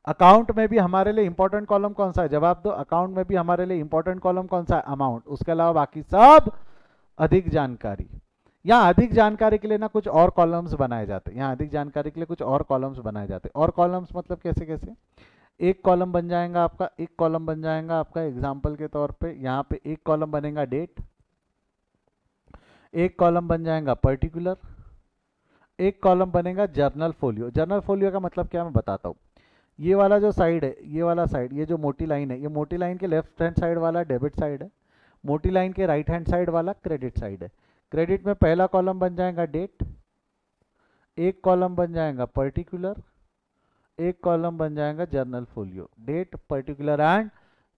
अकाउंट में भी हमारे लिए इंपॉर्टेंट कॉलम कौन सा है, जवाब दो। अकाउंट में भी हमारे लिए इंपॉर्टेंट कॉलम कौन सा है, अमाउंट। उसके अलावा बाकी सब अधिक जानकारी। यहाँ अधिक जानकारी के लिए ना कुछ और कॉलम्स बनाए जाते हैं, यहाँ अधिक जानकारी के लिए कुछ और कॉलम्स बनाए जाते हैं। और कॉलम्स मतलब कैसे कैसे, एक कॉलम बन जाएगा आपका, एक कॉलम बन जाएगा आपका एग्जाम्पल के तौर पे, यहाँ पे एक कॉलम बनेगा डेट, एक कॉलम बन जाएगा पर्टिकुलर, एक कॉलम बनेगा जर्नल फोलियो। जर्नल फोलियो का मतलब क्या मैं बताता हूँ। ये वाला जो साइड है, ये वाला साइड, ये जो मोटी लाइन है, ये मोटी लाइन के लेफ्ट हैंड साइड वाला डेबिट साइड है, मोटी लाइन के राइट हैंड साइड वाला क्रेडिट साइड है। क्रेडिट में पहला कॉलम बन जाएगा डेट, एक कॉलम बन जाएगा पर्टिकुलर, एक कॉलम बन जाएगा journal folio. Date, particular and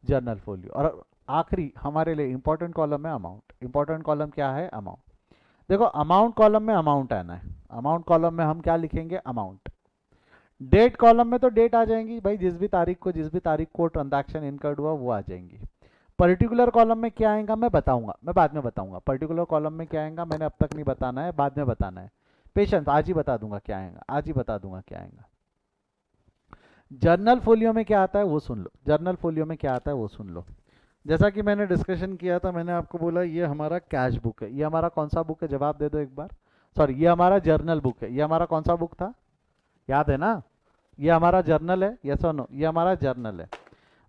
journal folio. और आखिरी हमारे लिए इंपॉर्टेंट कॉलम है अमाउंट। इंपॉर्टेंट कॉलम क्या है? अमाउंट। देखो अमाउंट कॉलम में अमाउंट आना है, अमाउंट कॉलम में हम क्या लिखेंगे? अमाउंट। डेट कॉलम में तो डेट आ जाएंगी भाई, जिस भी तारीख को, जिस भी तारीख को ट्रांजैक्शन इनकर्ड हुआ वो आ जाएंगी। पर्टिकुलर कॉलम में क्या आएगा मैं बताऊंगा, मैं बाद में बताऊंगा। पर्टिकुलर कॉलम में क्या आएगा मैंने अब तक नहीं बताना है, बाद में बताना है। पेशेंस, आज ही बता दूंगा क्या आएगा, आज ही बता दूंगा क्या आएगा। जर्नल फोलियो में क्या आता है वो सुन लो, जर्नल फोलियो में क्या आता है वो सुन लो। जैसा कि मैंने डिस्कशन किया था, मैंने आपको बोला ये हमारा कैश बुक है। ये हमारा कौन सा बुक है? जवाब दे दो एक बार। सॉरी, ये हमारा जर्नल बुक है। ये हमारा कौन सा बुक था? याद है ना? ये हमारा जर्नल है, यस और नो? ये हमारा जर्नल है।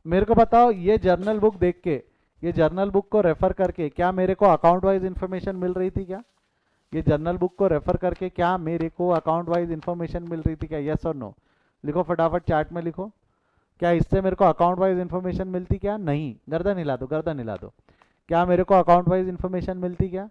मेरे को बताओ, ये जर्नल बुक देख के, ये जर्नल बुक को रेफर करके क्या मेरे को अकाउंट वाइज इन्फॉर्मेशन मिल रही थी क्या? ये जर्नल बुक को रेफर करके क्या मेरे को अकाउंट वाइज इन्फॉर्मेशन मिल रही थी क्या? यस और नो? लिखो फटाफट चैट में लिखो। क्या इससे मेरे को अकाउंट वाइज इन्फॉर्मेशन मिलती क्या? नहीं। गर्दन हिला दो, गर्दन हिला दो। क्या मेरे को अकाउंट वाइज इन्फॉर्मेशन मिलती क्या?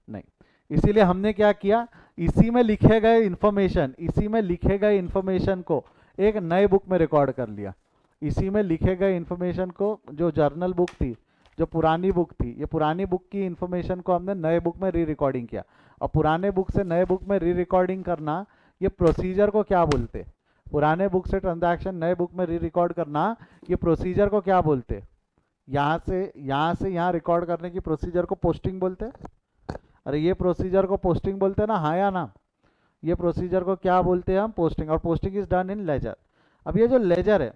नहीं। इसीलिए हमने क्या किया, इसी में लिखे गए इन्फॉर्मेशन, इसी में लिखे गए इन्फॉर्मेशन को एक नए बुक में रिकॉर्ड कर लिया। इसी में लिखे गए इन्फॉर्मेशन को, जो जर्नल बुक थी, जो पुरानी बुक थी, ये पुरानी बुक की इन्फॉर्मेशन को हमने नए बुक में री रिकॉर्डिंग किया। और पुराने बुक से नए बुक में री रिकॉर्डिंग करना, ये प्रोसीजर को क्या बोलते? पुराने बुक से ट्रांजैक्शन नए बुक में री रिकॉर्ड करना, ये प्रोसीजर को क्या बोलते? यहाँ से यहाँ रिकॉर्ड करने की प्रोसीजर को पोस्टिंग बोलते। अरे ये प्रोसीजर को पोस्टिंग बोलते हैं ना, हाँ या ना? ये प्रोसीजर को क्या बोलते हैं हम? पोस्टिंग। और posting is done in ledger. अब ये जो लेजर है,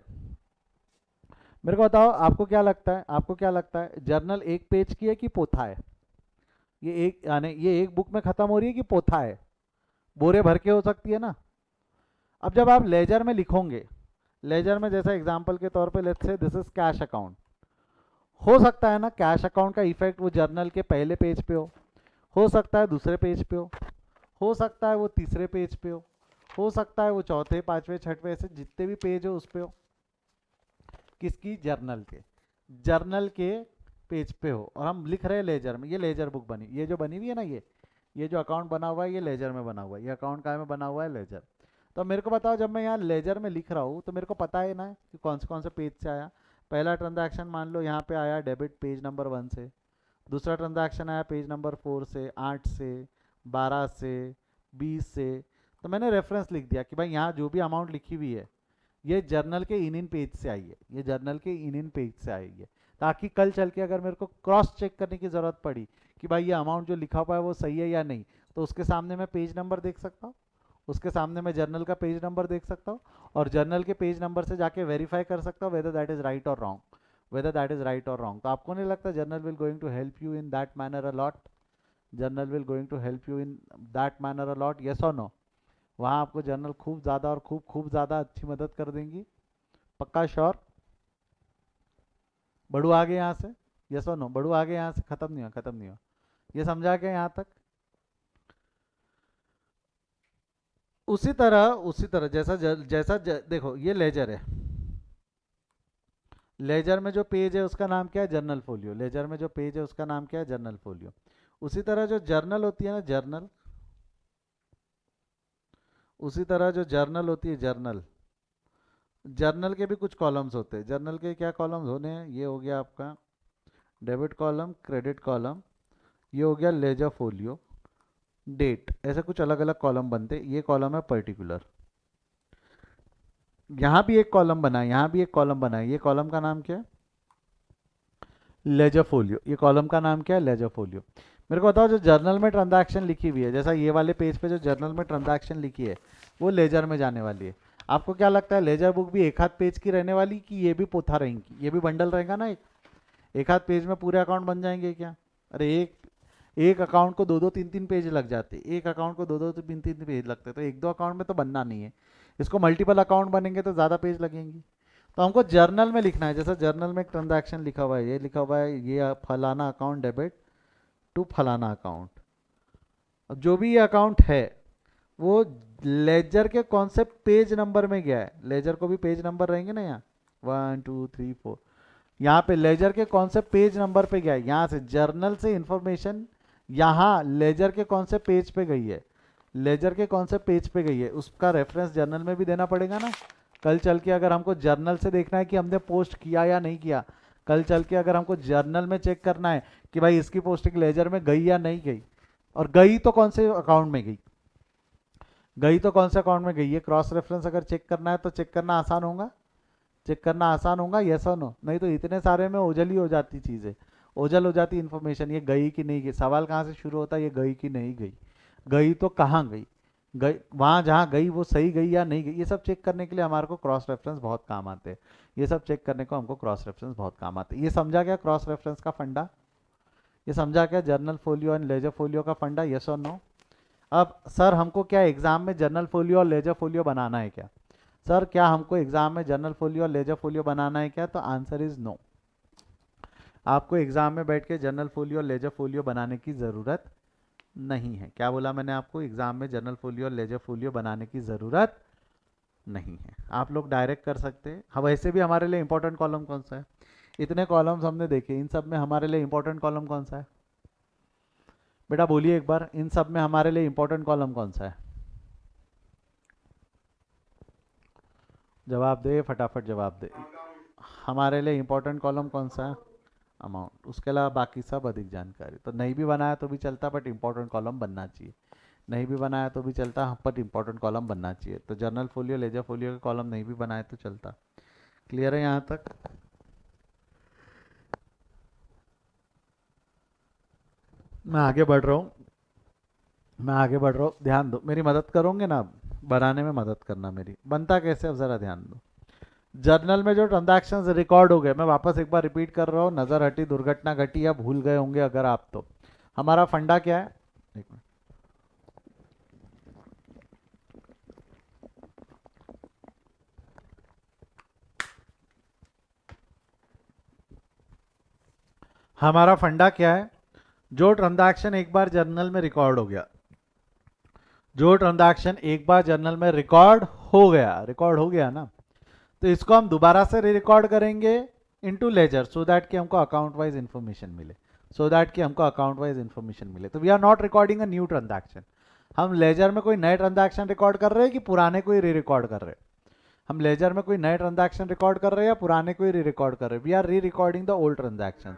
मेरे को बताओ आपको क्या लगता है, आपको क्या लगता है जर्नल एक पेज की है कि पोथा है? ये एक, यानी ये एक बुक में खत्म हो रही है कि पोथा है? बोरे भर के हो सकती है ना। अब जब आप लेजर में लिखोगे, लेजर में जैसा एग्जांपल के तौर पे let's say this is cash account, हो सकता है ना कैश अकाउंट का इफेक्ट वो जर्नल के पहले पेज पे हो सकता है दूसरे पेज पे हो सकता है वो तीसरे पेज पे हो सकता है वो चौथे, पांचवे, छठवें, ऐसे जितने भी पेज हो उस पे हो। किसकी? जर्नल के। जर्नल के पेज पे हो और हम लिख रहे हैं लेजर में। ये लेजर बुक बनी, ये जो बनी हुई है ना, ये जो अकाउंट बना हुआ है ये लेजर में बना हुआ है। ये अकाउंट का में बना हुआ है? लेजर। तो मेरे को बताओ, जब मैं यहाँ लेजर में लिख रहा हूँ तो मेरे को पता है ना कि कौन से पेज से आया। पहला ट्रांजैक्शन मान लो यहाँ पे आया डेबिट पेज नंबर 1 से, दूसरा ट्रांजैक्शन आया पेज नंबर 4 से, 8 से, 12 से, 20 से। तो मैंने रेफरेंस लिख दिया कि भाई यहाँ जो भी अमाउंट लिखी हुई है ये जर्नल के इन पेज से आई है, ये जर्नल के इन पेज से आई है, ताकि कल चल के अगर मेरे को क्रॉस चेक करने की ज़रूरत पड़ी कि भाई ये अमाउंट जो लिखा हुआ है वो सही है या नहीं, तो उसके सामने मैं पेज नंबर देख सकता हूँ, उसके सामने मैं जर्नल का पेज नंबर देख सकता हूँ, और जर्नल के पेज नंबर से जाके वेरीफाई कर सकता हूँ वेदर दैट इज राइट और wrong, whether that is right और रॉन्ग। तो आपको नहीं लगता journal will going to help you in that manner a lot? Journal will going to help you in that manner a lot, yes और no? वहाँ आपको journal खूब ज़्यादा और खूब ज़्यादा अच्छी मदद कर देंगी। पक्का श्योर? बड़ू आगे यहाँ से, यस और नो? बड़ू आगे यहाँ से, खत्म नहीं हुआ, खत्म नहीं हुआ। ये समझा क्या यहाँ तक? उसी तरह देखो ये लेजर है, लेजर में जो पेज है उसका नाम क्या है? Journal folio. लेजर में जो पेज है उसका नाम क्या है? Journal folio. उसी तरह जो जर्नल होती है ना, जर्नल, उसी तरह जो जर्नल होती है, जर्नल, जर्नल के भी कुछ कॉलम्स होते हैं। जर्नल के क्या कॉलम्स होने हैं? ये हो गया आपका डेबिट कॉलम, क्रेडिट कॉलम, ये हो गया लेजर फोलियो, डेट, ऐसे कुछ अलग अलग कॉलम बनते। ये कॉलम है पर्टिकुलर। यहाँ भी एक कॉलम बना है, यहाँ भी एक कॉलम बना है। ये कॉलम का नाम क्या है? Ledger folio. ये कॉलम का नाम क्या है? Ledger folio. मेरे को बताओ, जो जर्नल में ट्रांजैक्शन लिखी हुई है, जैसा ये वाले पेज पे जो जर्नल में ट्रांजैक्शन लिखी है वो लेजर में जाने वाली है। आपको क्या लगता है लेजर बुक भी एक हाथ पेज की रहने वाली कि ये भी पोथा रहेंगी? ये भी बंडल रहेगा ना, एक हाथ पेज में पूरे अकाउंट बन जाएंगे क्या? अरे एक अकाउंट को दो दो तीन तीन पेज लग जाते, एक अकाउंट को दो दो तीन तीन पेज लगते, तो एक दो अकाउंट में तो बनना नहीं है। इसको मल्टीपल अकाउंट बनेंगे तो ज़्यादा पेज लगेंगी। तो हमको जर्नल में लिखना है, जैसा जर्नल में एक ट्रांजैक्शन लिखा हुआ है, ये लिखा हुआ है ये फलाना अकाउंट डेबिट टू फलाना अकाउंट। अब जो भी ये अकाउंट है वो लेजर के कौन से पेज नंबर में गया है, लेजर को भी पेज नंबर रहेंगे ना यहाँ, 1 2 3 4, यहाँ पे लेजर के कौन से पेज नंबर पे गया है, यहाँ से जर्नल से इंफॉर्मेशन यहाँ लेजर के कौन से पेज पे गई है, लेजर के कौन से पेज पे गई है, उसका रेफरेंस जर्नल में भी देना पड़ेगा ना। कल चल के अगर हमको जर्नल से देखना है कि हमने पोस्ट किया या नहीं किया, कल चल के अगर हमको जर्नल में चेक करना है कि भाई इसकी पोस्टिंग लेजर में गई या नहीं गई, और गई तो कौन से अकाउंट में गई, गई तो कौन से अकाउंट में गई, ये क्रॉस रेफरेंस अगर चेक करना है तो चेक करना आसान होगा, चेक करना आसान होगा, यस और नो। नहीं तो इतने सारे में ओझल ही हो जाती चीज़ें, ओझल हो जाती इन्फॉर्मेशन, ये गई कि नहीं गई। सवाल कहाँ से शुरू होता है, ये गई कि नहीं गई, गई तो कहाँ गई, गई वहाँ जहाँ गई वो सही गई या नहीं गई, ये सब चेक करने के लिए हमारे को क्रॉस रेफरेंस बहुत काम आते हैं, ये सब चेक करने को हमको क्रॉस रेफरेंस बहुत काम आते हैं। ये समझा क्या क्रॉस रेफरेंस का फंडा, ये समझा क्या journal folio and ledger folio का फंडा, यस और नो। अब सर हमको क्या एग्जाम में जर्नल फोलियो और लेजर फोलियो बनाना है क्या, सर क्या हमको एग्जाम में जर्नल फोलियो और लेजर फोलियो बनाना है क्या, तो आंसर इज नो। आपको एग्जाम में बैठ के जर्नल फोलियो और लेजर फोलियो बनाने की ज़रूरत नहीं है। क्या बोला मैंने आपको, एग्जाम में जर्नल फोलियो और लेजर फोलियो बनाने की ज़रूरत नहीं है, आप लोग डायरेक्ट कर सकते हैं। हाँ वैसे भी हमारे लिए इंपॉर्टेंट कॉलम कौन सा है, इतने कॉलम्स हमने देखे, इन सब में हमारे लिए इंपॉर्टेंट कॉलम कौन सा है, बेटा बोलिए एक बार, इन सब में हमारे लिए इंपॉर्टेंट कॉलम कौन सा है, जवाब दे फटाफट जवाब दे। हमारे लिए इंपॉर्टेंट कॉलम कौन सा है, अमाउंट, उसके अलावा बाकी सब अधिक जानकारी। तो नहीं भी बनाया तो भी चलता, बट इंपॉर्टेंट कॉलम बनना चाहिए, नहीं भी बनाया तो भी चलता, बट इंपॉर्टेंट कॉलम बनना चाहिए। तो जर्नल फोलियो लेजर फोलियो के कॉलम नहीं भी बनाए तो चलता। क्लियर है यहाँ तक, मैं आगे बढ़ रहा हूँ, मैं आगे बढ़ रहा हूँ, ध्यान दो, मेरी मदद करोगे ना, बनाने में मदद करना मेरी। बनता कैसे अब ज़रा ध्यान दो, जर्नल में जो ट्रांजैक्शंस रिकॉर्ड हो गए, मैं वापस एक बार रिपीट कर रहा हूँ, नज़र हटी दुर्घटना घटी या भूल गए होंगे अगर आप, तो हमारा फंडा क्या है, एक मिनट, हमारा फंडा क्या है, जो ट्रांजैक्शन एक बार जर्नल में रिकॉर्ड हो गया, जो ट्रांजैक्शन एक बार जर्नल में रिकॉर्ड हो गया, रिकॉर्ड हो गया ना, तो इसको हम दोबारा से री रिकॉर्ड करेंगे इनटू लेजर, सो दैट कि हमको अकाउंट वाइज इंफॉर्मेशन मिले, सो दैट कि हमको अकाउंट वाइज इंफॉर्मेशन मिले। तो we are not recording a new transaction, हम लेजर में कोई नए ट्रांजैक्शन रिकॉर्ड कर रहे हैं कि पुराने को ही री रिकॉर्ड कर रहे हैं, हम लेजर में कोई नए ट्रांजैक्शन रिकॉर्ड कर रहे हैं या पुराने को ही री रिकॉर्ड कर रहे हैं, we are re recording the old transaction,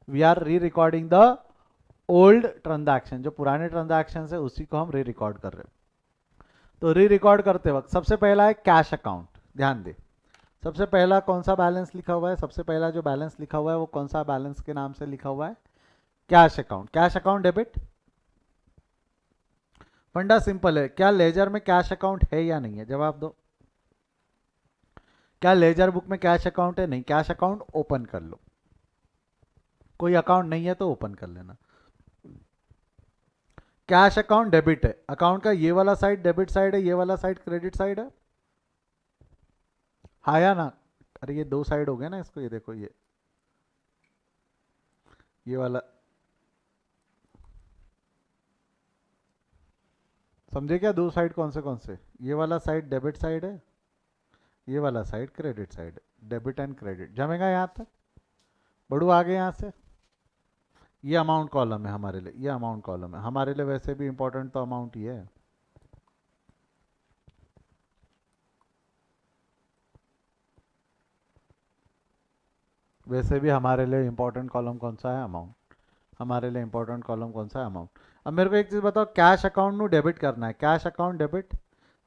we are re recording the old transaction, जो पुराने ट्रांजैक्शन है उसी को हम री रिकॉर्ड कर रहे हैं। तो री रिकॉर्ड करते वक्त सबसे पहला है कैश अकाउंट, ध्यान दे, सबसे पहला कौन सा बैलेंस लिखा हुआ है, सबसे पहला जो बैलेंस लिखा हुआ है वो कौन सा बैलेंस के नाम से लिखा हुआ है, cash account, cash account debit. फंडा सिंपल है, क्या लेजर में कैश अकाउंट है या नहीं है, जवाब दो, क्या लेजर बुक में कैश अकाउंट है, नहीं, कैश अकाउंट ओपन कर लो, कोई अकाउंट नहीं है तो ओपन कर लेना। कैश अकाउंट डेबिट है, अकाउंट का ये वाला साइड डेबिट साइड है, ये वाला साइड क्रेडिट साइड है, हाँ या ना, अरे ये दो साइड हो गए ना इसको, ये देखो ये वाला, समझे क्या, दो साइड कौन से, ये वाला साइड डेबिट साइड है, ये वाला साइड क्रेडिट साइड है, डेबिट एंड क्रेडिट, जमेगा यहाँ तक, बढ़ू आगे यहाँ से। ये अमाउंट कॉलम है हमारे लिए, ये अमाउंट कॉलम है हमारे लिए, वैसे भी इंपॉर्टेंट तो अमाउंट ही है, वैसे भी हमारे लिए इंपॉर्टेंट कॉलम कौन सा है, अमाउंट, हमारे लिए इंपॉर्टेंट कॉलम कौन सा है, अमाउंट। अब मेरे को एक चीज़ बताओ, कैश अकाउंट में डेबिट करना है, कैश अकाउंट डेबिट,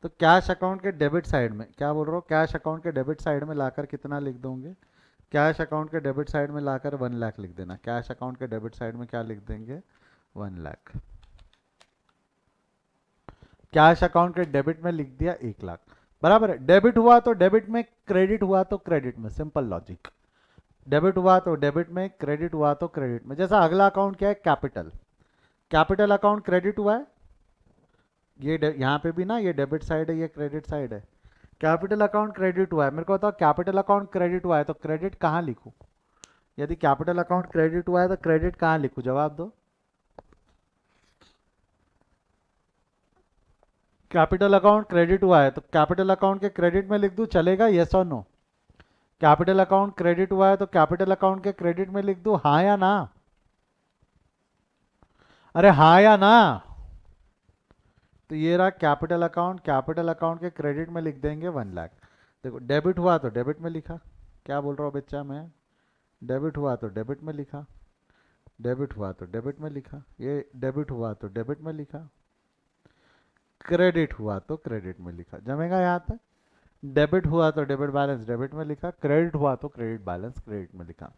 तो कैश अकाउंट के डेबिट साइड में क्या बोल रहा हूँ, कैश अकाउंट के डेबिट साइड में लाकर कितना लिख दोगे, कैश अकाउंट के डेबिट साइड में लाकर 1 लाख लिख देना, कैश अकाउंट के डेबिट साइड में क्या लिख देंगे, 1 लाख, कैश अकाउंट के डेबिट में लिख दिया 1 लाख, बराबर है। डेबिट हुआ तो डेबिट में, क्रेडिट हुआ तो क्रेडिट में, सिंपल लॉजिक, डेबिट हुआ तो डेबिट में, क्रेडिट हुआ तो क्रेडिट में। जैसा अगला अकाउंट क्या है, कैपिटल, कैपिटल अकाउंट क्रेडिट हुआ है, ये यहाँ पे भी ना, ये डेबिट साइड है, ये क्रेडिट साइड है, कैपिटल अकाउंट क्रेडिट हुआ है, मेरे को बताओ कैपिटल अकाउंट क्रेडिट हुआ है तो क्रेडिट कहाँ लिखूं, यदि कैपिटल अकाउंट क्रेडिट हुआ है तो क्रेडिट कहाँ लिखूं, जवाब दो, कैपिटल अकाउंट क्रेडिट हुआ है तो कैपिटल अकाउंट के क्रेडिट में लिख दूं, चलेगा? यस और नो? कैपिटल अकाउंट क्रेडिट हुआ है तो कैपिटल अकाउंट के क्रेडिट में लिख दूं, हाँ या ना? अरे हाँ या ना? तो ये रहा कैपिटल अकाउंट के क्रेडिट में लिख देंगे 1 लाख। देखो डेबिट हुआ तो डेबिट में लिखा, क्या बोल रहा हूँ बच्चा मैं, डेबिट हुआ तो डेबिट में लिखा, डेबिट हुआ तो डेबिट में लिखा, ये डेबिट हुआ तो डेबिट में लिखा, क्रेडिट हुआ तो क्रेडिट में लिखा। जमेगा यहाँ तक? डेबिट हुआ तो डेबिट बैलेंस डेबिट में लिखा, क्रेडिट हुआ तो क्रेडिट बैलेंस क्रेडिट में लिखा।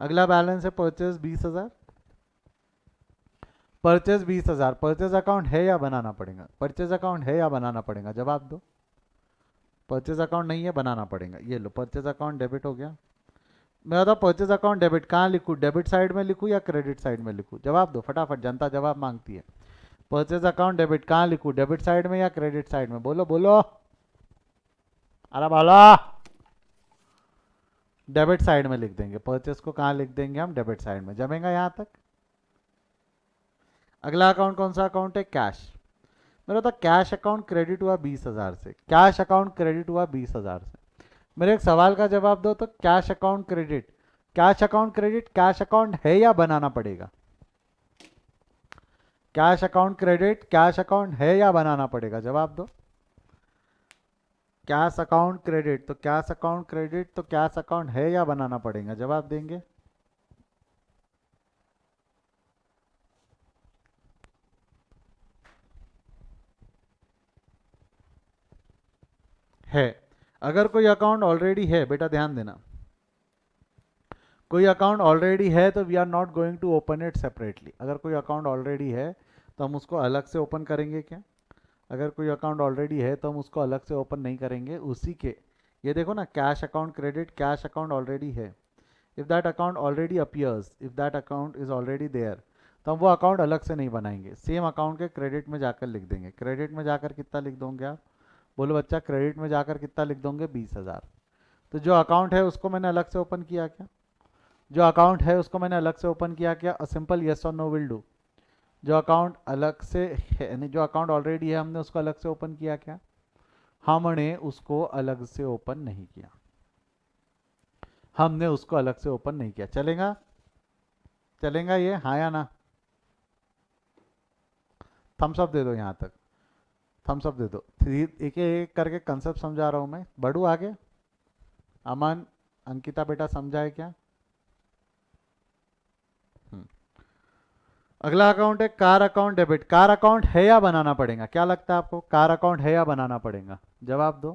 अगला बैलेंस है परचेज 20,000। परचेज 20,000, परचेज अकाउंट है या बनाना पड़ेगा? परचेज अकाउंट है या बनाना पड़ेगा? जवाब दो। परचेज अकाउंट नहीं है, बनाना पड़ेगा। ये लो परचेज अकाउंट डेबिट हो गया। मैं बताऊँ परचेज अकाउंट डेबिट कहाँ लिखूँ, डेबिट साइड में लिखूँ या क्रेडिट साइड में लिखूँ? जवाब दो फटाफट, जनता जवाब मांगती है। परचेज अकाउंट डेबिट कहाँ लिखूँ, डेबिट साइड में या क्रेडिट साइड में? बोलो बोलो, अरे बोलो। डेबिट साइड में लिख देंगे, परचेज को कहाँ लिख देंगे हम, डेबिट साइड में। जमेगा यहाँ तक? अगला अकाउंट कौन सा अकाउंट है, कैश। मेरा था कैश अकाउंट क्रेडिट हुआ 20,000 से, कैश अकाउंट क्रेडिट हुआ 20,000 से। मेरे एक सवाल का जवाब दो तो, cash account credit, cash account credit cash account है या बनाना पड़ेगा? Cash account credit cash account है या बनाना पड़ेगा? जवाब दो। कैश अकाउंट क्रेडिट तो कैश अकाउंट क्रेडिट तो कैश अकाउंट है या बनाना पड़ेगा? जवाब देंगे। है। अगर कोई अकाउंट ऑलरेडी है, बेटा ध्यान देना, कोई अकाउंट ऑलरेडी है तो we are not going to open it separately. अगर कोई अकाउंट ऑलरेडी है तो हम उसको अलग से ओपन करेंगे क्या? अगर कोई अकाउंट ऑलरेडी है तो हम उसको अलग से ओपन नहीं करेंगे, उसी के, ये देखो ना, cash account credit cash account already है। If that account already appears, if that account is already there, तो हम वो अकाउंट अलग से नहीं बनाएंगे, सेम अकाउंट के क्रेडिट में जाकर लिख देंगे। क्रेडिट में जाकर कितना लिख दोगे आप? बोलो बच्चा, क्रेडिट में जाकर कितना लिख दोगे? 20,000। तो जो अकाउंट है उसको मैंने अलग से ओपन किया क्या? जो अकाउंट है उसको मैंने अलग से ओपन किया क्या? अ सिंपल यस और नो विल डू। जो अकाउंट अलग से है, यानी जो अकाउंट ऑलरेडी है, हमने उसको अलग से ओपन किया क्या? हमने उसको अलग से ओपन नहीं किया, हमने उसको अलग से ओपन नहीं किया। चलेगा? चलेगा ये, हाँ या ना? थम्स अप दे दो यहाँ तक, थम्स अप दे दो। एक एक करके कंसेप्ट समझा रहा हूँ मैं, बढ़ू आगे। अमन, अंकिता बेटा समझा है क्या? अगला अकाउंट है car account debit. Car account है या बनाना पड़ेगा? क्या लगता है आपको, कार अकाउंट है या बनाना पड़ेगा? जवाब दो।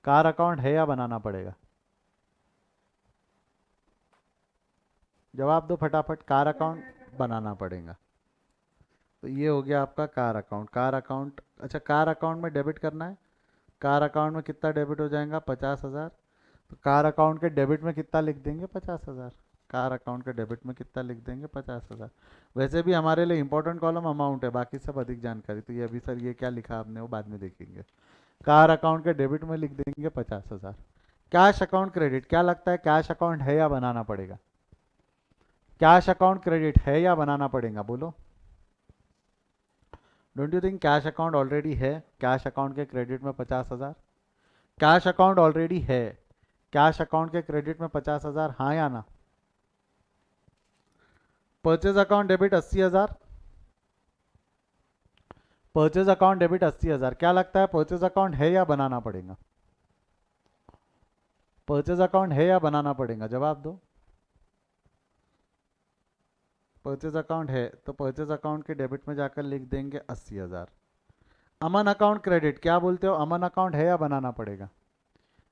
कार अकाउंट है या बनाना पड़ेगा? जवाब दो फटाफट, कार अकाउंट बनाना पड़ेगा। तो ये हो गया आपका कार अकाउंट। कार अकाउंट, अच्छा कार अकाउंट में डेबिट करना है। कार अकाउंट में कितना डेबिट हो जाएगा? 50,000। तो कार अकाउंट के डेबिट में कितना लिख देंगे? 50,000। कार अकाउंट के डेबिट में कितना लिख देंगे? 50,000। वैसे भी हमारे लिए इंपॉर्टेंट कॉलम अमाउंट है, बाकी सब अधिक जानकारी। तो ये अभी सर ये क्या लिखा आपने वो बाद में देखेंगे। कार अकाउंट के डेबिट में लिख देंगे 50,000। कैश अकाउंट क्रेडिट, क्या लगता है कैश अकाउंट है या बनाना पड़ेगा? कैश अकाउंट क्रेडिट है या बनाना पड़ेगा? बोलो। Don't you think cash account already है? कैश अकाउंट के क्रेडिट में 50,000, कैश अकाउंट ऑलरेडी है, कैश अकाउंट के क्रेडिट में 50,000, हाँ या ना? Purchase account debit 80,000, purchase account debit 80,000, क्या लगता है परचेज अकाउंट है या बनाना पड़ेगा? परचेज अकाउंट है या बनाना पड़ेगा? जवाब दो। परचेज अकाउंट है तो परचेज अकाउंट के डेबिट में जाकर लिख देंगे 80,000। अमन अकाउंट क्रेडिट, क्या बोलते हो, अमन अकाउंट है या बनाना पड़ेगा?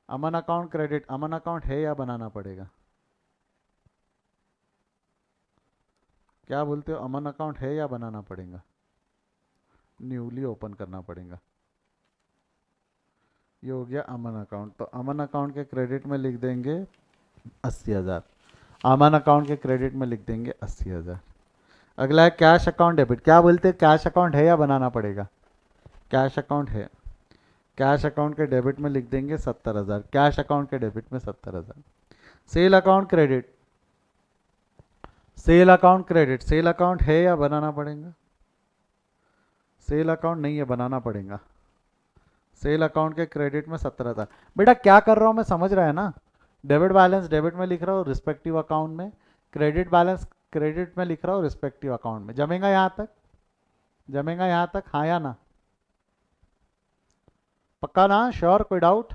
अमन अकाउंट क्रेडिट, अमन अकाउंट है या बनाना पड़ेगा? क्या बोलते हो, अमन अकाउंट है या बनाना पड़ेगा? न्यूली ओपन करना पड़ेगा। ये हो गया अमन अकाउंट। तो अमन अकाउंट के क्रेडिट में लिख देंगे 80,000। अमन अकाउंट के क्रेडिट में लिख देंगे 80,000। अगला है कैश अकाउंट डेबिट, क्या बोलते हैं कैश अकाउंट है या बनाना पड़ेगा? कैश अकाउंट है, कैश अकाउंट के डेबिट में लिख देंगे 70,000। कैश अकाउंट के डेबिट में 70,000। Sale account credit, sale account credit, sale account है या बनाना पड़ेगा? सेल अकाउंट नहीं है, बनाना पड़ेगा। सेल अकाउंट के क्रेडिट में 17,000। बेटा क्या कर रहा हूँ मैं, समझ रहा है ना। डेबिट बैलेंस डेबिट में लिख रहा हूँ रिस्पेक्टिव अकाउंट में, क्रेडिट बैलेंस क्रेडिट में लिख रहा हूँ रिस्पेक्टिव अकाउंट में। जमेगा यहाँ तक, जमेगा यहाँ तक, हाँ या ना? पक्का ना, श्योर, कोई डाउट?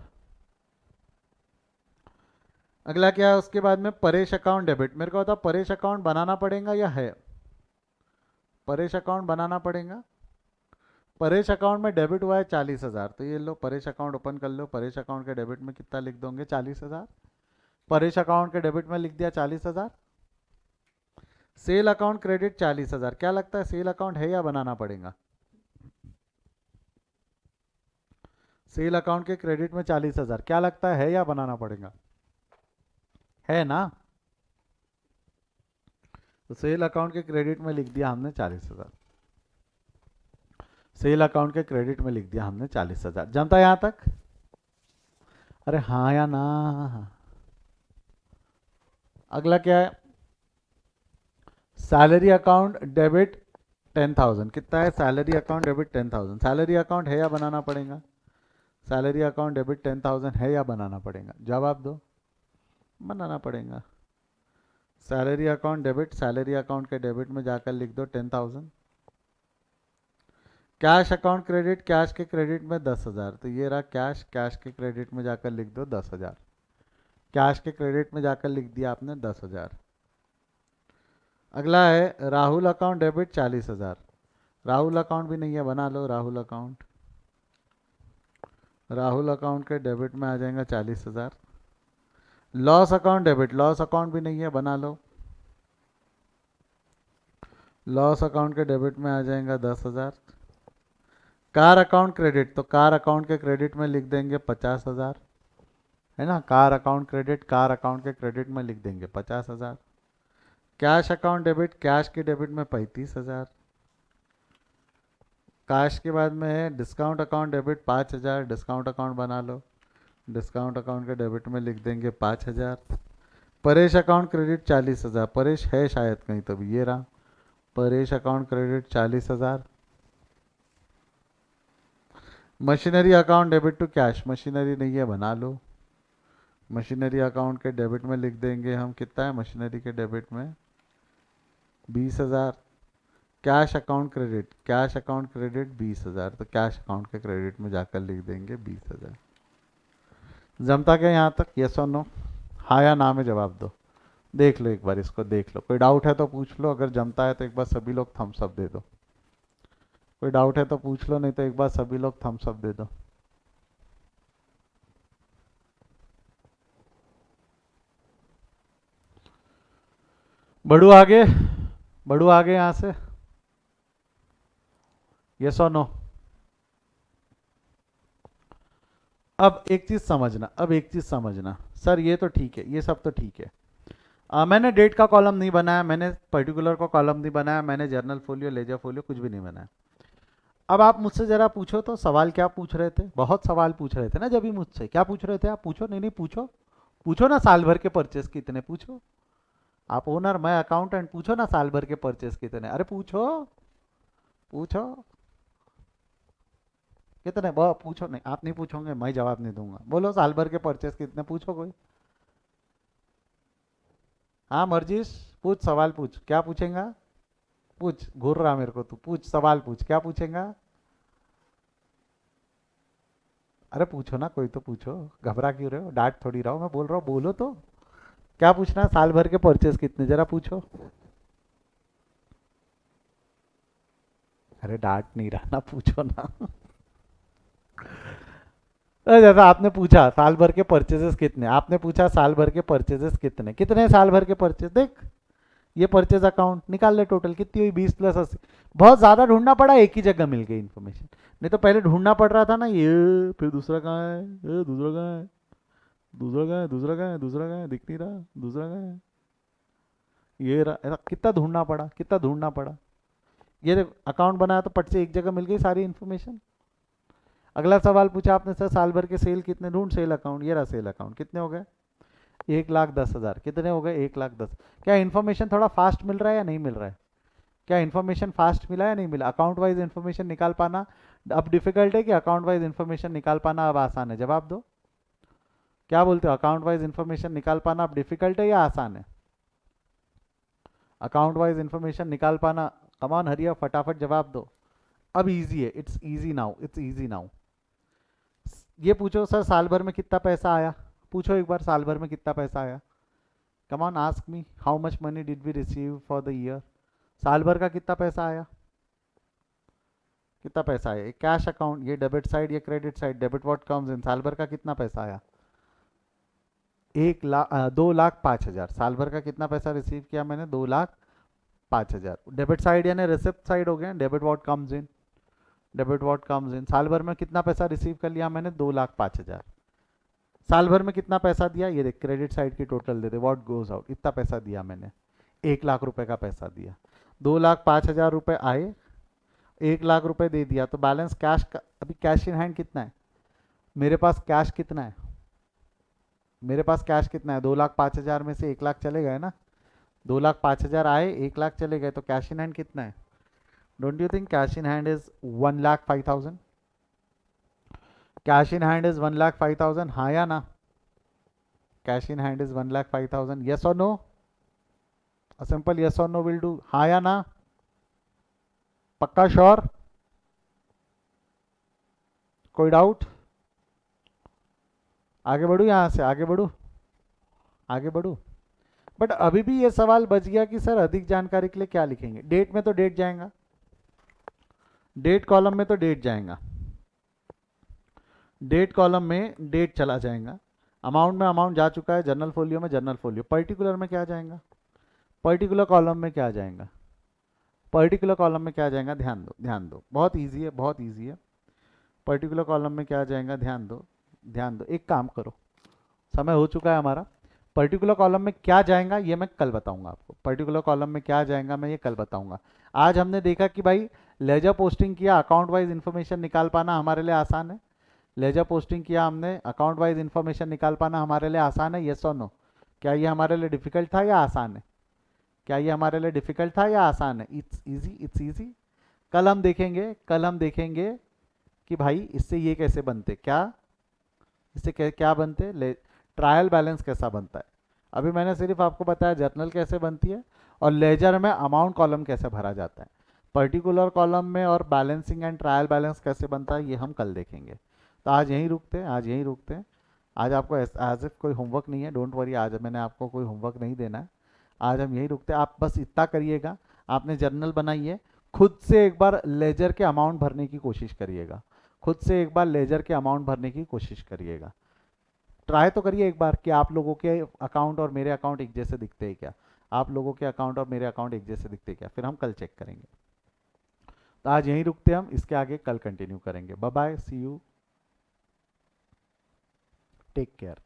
अगला क्या है उसके बाद में, परेश अकाउंट डेबिट। मेरे को बताओ परेश अकाउंट बनाना पड़ेगा या है? परेश अकाउंट बनाना पड़ेगा। परेश अकाउंट में डेबिट हुआ है 40,000, तो ये लो परेश अकाउंट ओपन कर लो। परेश अकाउंट के डेबिट में कितना लिख दोगे, 40,000। परेश अकाउंट के डेबिट में लिख दिया 40,000। Sale account credit 40,000। क्या लगता है सेल अकाउंट है या बनाना पड़ेगा? सेल अकाउंट के क्रेडिट में 40,000, क्या लगता है या बनाना पड़ेगा? है ना? तो सेल अकाउंट के क्रेडिट में लिख दिया हमने 40,000। सेल अकाउंट के क्रेडिट में लिख दिया हमने 40,000। जमता यहां तक? अरे हाँ या ना? अगला क्या है, सैलरी अकाउंट डेबिट 10,000। कितना है salary account debit 10,000? Salary account है या बनाना पड़ेगा? सैलरी अकाउंट डेबिट 10,000 है या बनाना पड़ेगा? जवाब दो। बनाना पड़ेगा। Salary account debit, salary account के डेबिट में जाकर लिख दो 10,000। कैश अकाउंट क्रेडिट, कैश के क्रेडिट में 10,000, तो ये रहा कैश, कैश के क्रेडिट में जाकर लिख दो 10,000। कैश के क्रेडिट में जाकर लिख दिया आपने 10,000। अगला है Rahul account debit 40,000। Rahul account भी नहीं है, बना लो राहुल अकाउंट। राहुल अकाउंट के डेबिट में आ जाएगा 40,000। Loss account debit, loss account भी नहीं है, बना लो। लॉस अकाउंट के डेबिट में आ जाएगा 10,000। कार अकाउंट क्रेडिट, तो कार अकाउंट के क्रेडिट में लिख देंगे 50,000, है ना। Car account credit, car account के क्रेडिट में लिख देंगे 50,000। कैश अकाउंट डेबिट, कैश के डेबिट में 35,000। कैश के बाद में है discount account debit 5,000। Discount account बना लो। डिस्काउंट अकाउंट के डेबिट में लिख देंगे 5,000। Paresh account credit 40,000। परेश है शायद कहीं, तभी ये रहा Paresh account credit 40,000। Machinery account debit to cash, machinery नहीं है, बना लो। मशीनरी अकाउंट के डेबिट में लिख देंगे हम, कितना है मशीनरी के डेबिट में, 20,000। Cash account credit, cash account credit 20,000, तो कैश अकाउंट के क्रेडिट में जाकर लिख देंगे 20,000। जमता क्या यहाँ तक, यस और नो? हाँ या ना में जवाब दो। देख लो एक बार इसको, देख लो, कोई डाउट है तो पूछ लो। अगर जमता है तो एक बार सभी लोग थम्स अप दे दो। कोई डाउट है तो पूछ लो, नहीं तो एक बार सभी लोग थम्स अप दे दो। बढ़ू आगे, बढ़ू आगे यहां से, यस और नो? अब एक चीज समझना, अब एक चीज समझना, सर ये तो ठीक है, ये सब तो ठीक है। मैंने डेट का कॉलम नहीं बनाया, मैंने पर्टिकुलर का कॉलम नहीं बनाया, मैंने जर्नल फोलियो लेजर फोलियो कुछ भी नहीं बनाया। अब आप मुझसे जरा पूछो तो सवाल क्या पूछ रहे थे, बहुत सवाल पूछ रहे थे ना जब भी मुझसे, क्या पूछ रहे थे आप? पूछो, नहीं नहीं पूछो, पूछो ना साल भर के परचेस कितने, पूछो। आप ओनर, मैं अकाउंटेंट, पूछो ना साल भर के परचेस कितने, अरे पूछो, पूछो कितने, बहुत पूछो। नहीं आप नहीं पूछोगे, मैं जवाब नहीं दूंगा। बोलो साल भर के परचेस कितने, पूछो कोई। हाँ मर्जीश, पूछ, सवाल पूछ, क्या पूछेगा? पूछ, घूर रहा मेरे को तू, पूछ सवाल पूछ, क्या पूछेगा? अरे पूछो ना, कोई तो पूछो, घबरा क्यों रहे हो, डांट थोड़ी रहो, मैं बोल रहा हूँ बोलो तो। क्या पूछना है, साल भर के परचेस कितने, जरा पूछो। अरे डांट नहीं रहा ना, पूछो ना। अरे जैसा आपने पूछा साल भर के परचेजेस कितने, आपने पूछा साल भर के परचेजेस कितने, कितने साल भर के परचेज, देख ये परचेज अकाउंट निकाल ले, टोटल कितनी हुई, 20 + 80। बहुत ज्यादा ढूंढना पड़ा, एक ही जगह मिल गई इन्फॉर्मेशन। नहीं तो पहले ढूंढना पड़ रहा था ना ये, फिर दूसरा कहाँ है, ये दूसरा कहाँ है, दूसरा कहाँ है, दूसरा कहाँ है, दूसरा कहाँ है, दिख नहीं रहा, दूसरा कहाँ है, ये रहा, ऐसा कितना ढूंढना पड़ा, कितना ढूंढना पड़ा। ये अकाउंट बनाया तो पट से एक जगह मिल गई सारी इन्फॉर्मेशन। अगला सवाल पूछा आपने, सर साल भर के सेल कितने, ढूंढ सेल अकाउंट, ये रहा सेल अकाउंट, कितने हो गए, 1,10,000। कितने हो गए, 1,10,000। क्या इन्फॉर्मेशन थोड़ा फास्ट मिल रहा है या नहीं मिल रहा है? क्या इन्फॉर्मेशन फास्ट मिला या नहीं मिला? अकाउंट वाइज इन्फॉर्मेशन निकाल पाना अब डिफिकल्ट है कि अकाउंट वाइज इन्फॉर्मेशन निकाल पाना अब आसान है? जवाब दो, क्या बोलते हो? अकाउंट वाइज इन्फॉर्मेशन निकाल पाना अब डिफिकल्ट है या आसान है? अकाउंट वाइज इन्फॉर्मेशन निकाल पाना, कमान हरिया फटाफट जवाब दो। अब इजी है, it's easy now, it's easy now. ये पूछो सर साल भर में कितना पैसा आया, पूछो एक बार, साल भर में कितना पैसा आया? Come on ask me, how much money did we receive for the year? साल भर का कितना पैसा आया? कितना पैसा आया? कैश अकाउंट, ये डेबिट साइड, ये credit side. Debit what comes in, साल भर का कितना पैसा आया? 2,05,000। साल भर का कितना पैसा रिसीव किया मैंने? 2,05,000। डेबिट साइड यानी रिसिप्ट साइड हो गया, debit what comes in, debit what comes in. साल भर में कितना पैसा रिसीव कर लिया मैंने? 2,05,000। साल भर में कितना पैसा दिया? ये देख, क्रेडिट साइड की total they they, what goes out, इतना पैसा दिया मैंने, 1,00,000 रुपए का पैसा दिया। 2,05,000 रुपए आए, 1,00,000 रुपए दे दिया, तो बैलेंस कैश का, अभी कैश इन हैंड कितना है मेरे पास? कैश कितना है मेरे पास? कैश कितना है? 2,05,000 में से 1,00,000 चले गए ना, 2,05,000 आए, 1,00,000 चले गए, तो कैश इन हैंड कितना है? Don't you think cash in hand is 1,05,000? Cash in hand is 1,05,000, हाँ या ना? Cash in hand is 1,05,000, yes or no? A simple yes or no will do, हाँ या ना? पक्का श्योर? कोई डाउट? आगे बढ़ू, यहां से आगे बढ़ू, आगे बढ़ू। बट अभी भी ये सवाल बच गया कि सर अधिक जानकारी के लिए क्या लिखेंगे? डेट में तो डेट जाएगा, डेट कॉलम में तो डेट जाएगा, डेट कॉलम में डेट चला जाएगा। अमाउंट में अमाउंट जा चुका है, जनरल फोलियो में जनरल फोलियो। पर्टिकुलर में क्या जाएगा? पर्टिकुलर कॉलम में क्या जाएगा? पर्टिकुलर कॉलम में क्या जाएगा? ध्यान दो, ध्यान दो, बहुत इजी है, बहुत इजी है। पर्टिकुलर कॉलम में क्या जाएगा? ध्यान दो, ध्यान दो। एक काम करो, समय हो चुका है हमारा। पर्टिकुलर कॉलम में क्या जाएगा ये मैं कल बताऊंगा आपको। पर्टिकुलर कॉलम में क्या जाएगा मैं ये कल बताऊंगा। आज हमने देखा कि भाई लेजर पोस्टिंग किया, अकाउंट वाइज इन्फॉर्मेशन निकाल पाना हमारे लिए आसान है। लेजर पोस्टिंग किया हमने, अकाउंट वाइज इन्फॉर्मेशन निकाल पाना हमारे लिए आसान है, येस और नो? क्या ये हमारे लिए डिफिकल्ट था या आसान है? क्या ये हमारे लिए डिफिकल्ट था या आसान है? It's easy, it's easy. कल हम देखेंगे, कल हम देखेंगे कि भाई इससे ये कैसे बनते, क्या इससे क्या बनते, ट्रायल बैलेंस कैसा बनता है। अभी मैंने सिर्फ आपको बताया जर्नल कैसे बनती है और लेजर में अमाउंट कॉलम कैसे भरा जाता है। पर्टिकुलर कॉलम में और बैलेंसिंग एंड ट्रायल बैलेंस कैसे बनता है ये हम कल देखेंगे। तो आज यहीं रुकते हैं, आज यहीं रुकते हैं। आज आपको एज इफ कोई होमवर्क नहीं है, डोंट वरी, आज मैंने आपको कोई होमवर्क नहीं देना है। आज हम यहीं रुकते हैं। आप बस इतना करिएगा, आपने जर्नल बनाई है, खुद से एक बार लेजर के अमाउंट भरने की कोशिश करिएगा, खुद से एक बार लेजर के अमाउंट भरने की कोशिश करिएगा। ट्राई तो करिए एक बार कि आप लोगों के अकाउंट और मेरे अकाउंट एक जैसे दिखते हैं क्या, आप लोगों के अकाउंट और मेरे अकाउंट एक जैसे दिखते हैं क्या, फिर हम कल चेक करेंगे। तो आज यहीं रुकते हैं हम, इसके आगे कल कंटिन्यू करेंगे। Bye bye, see you, take care.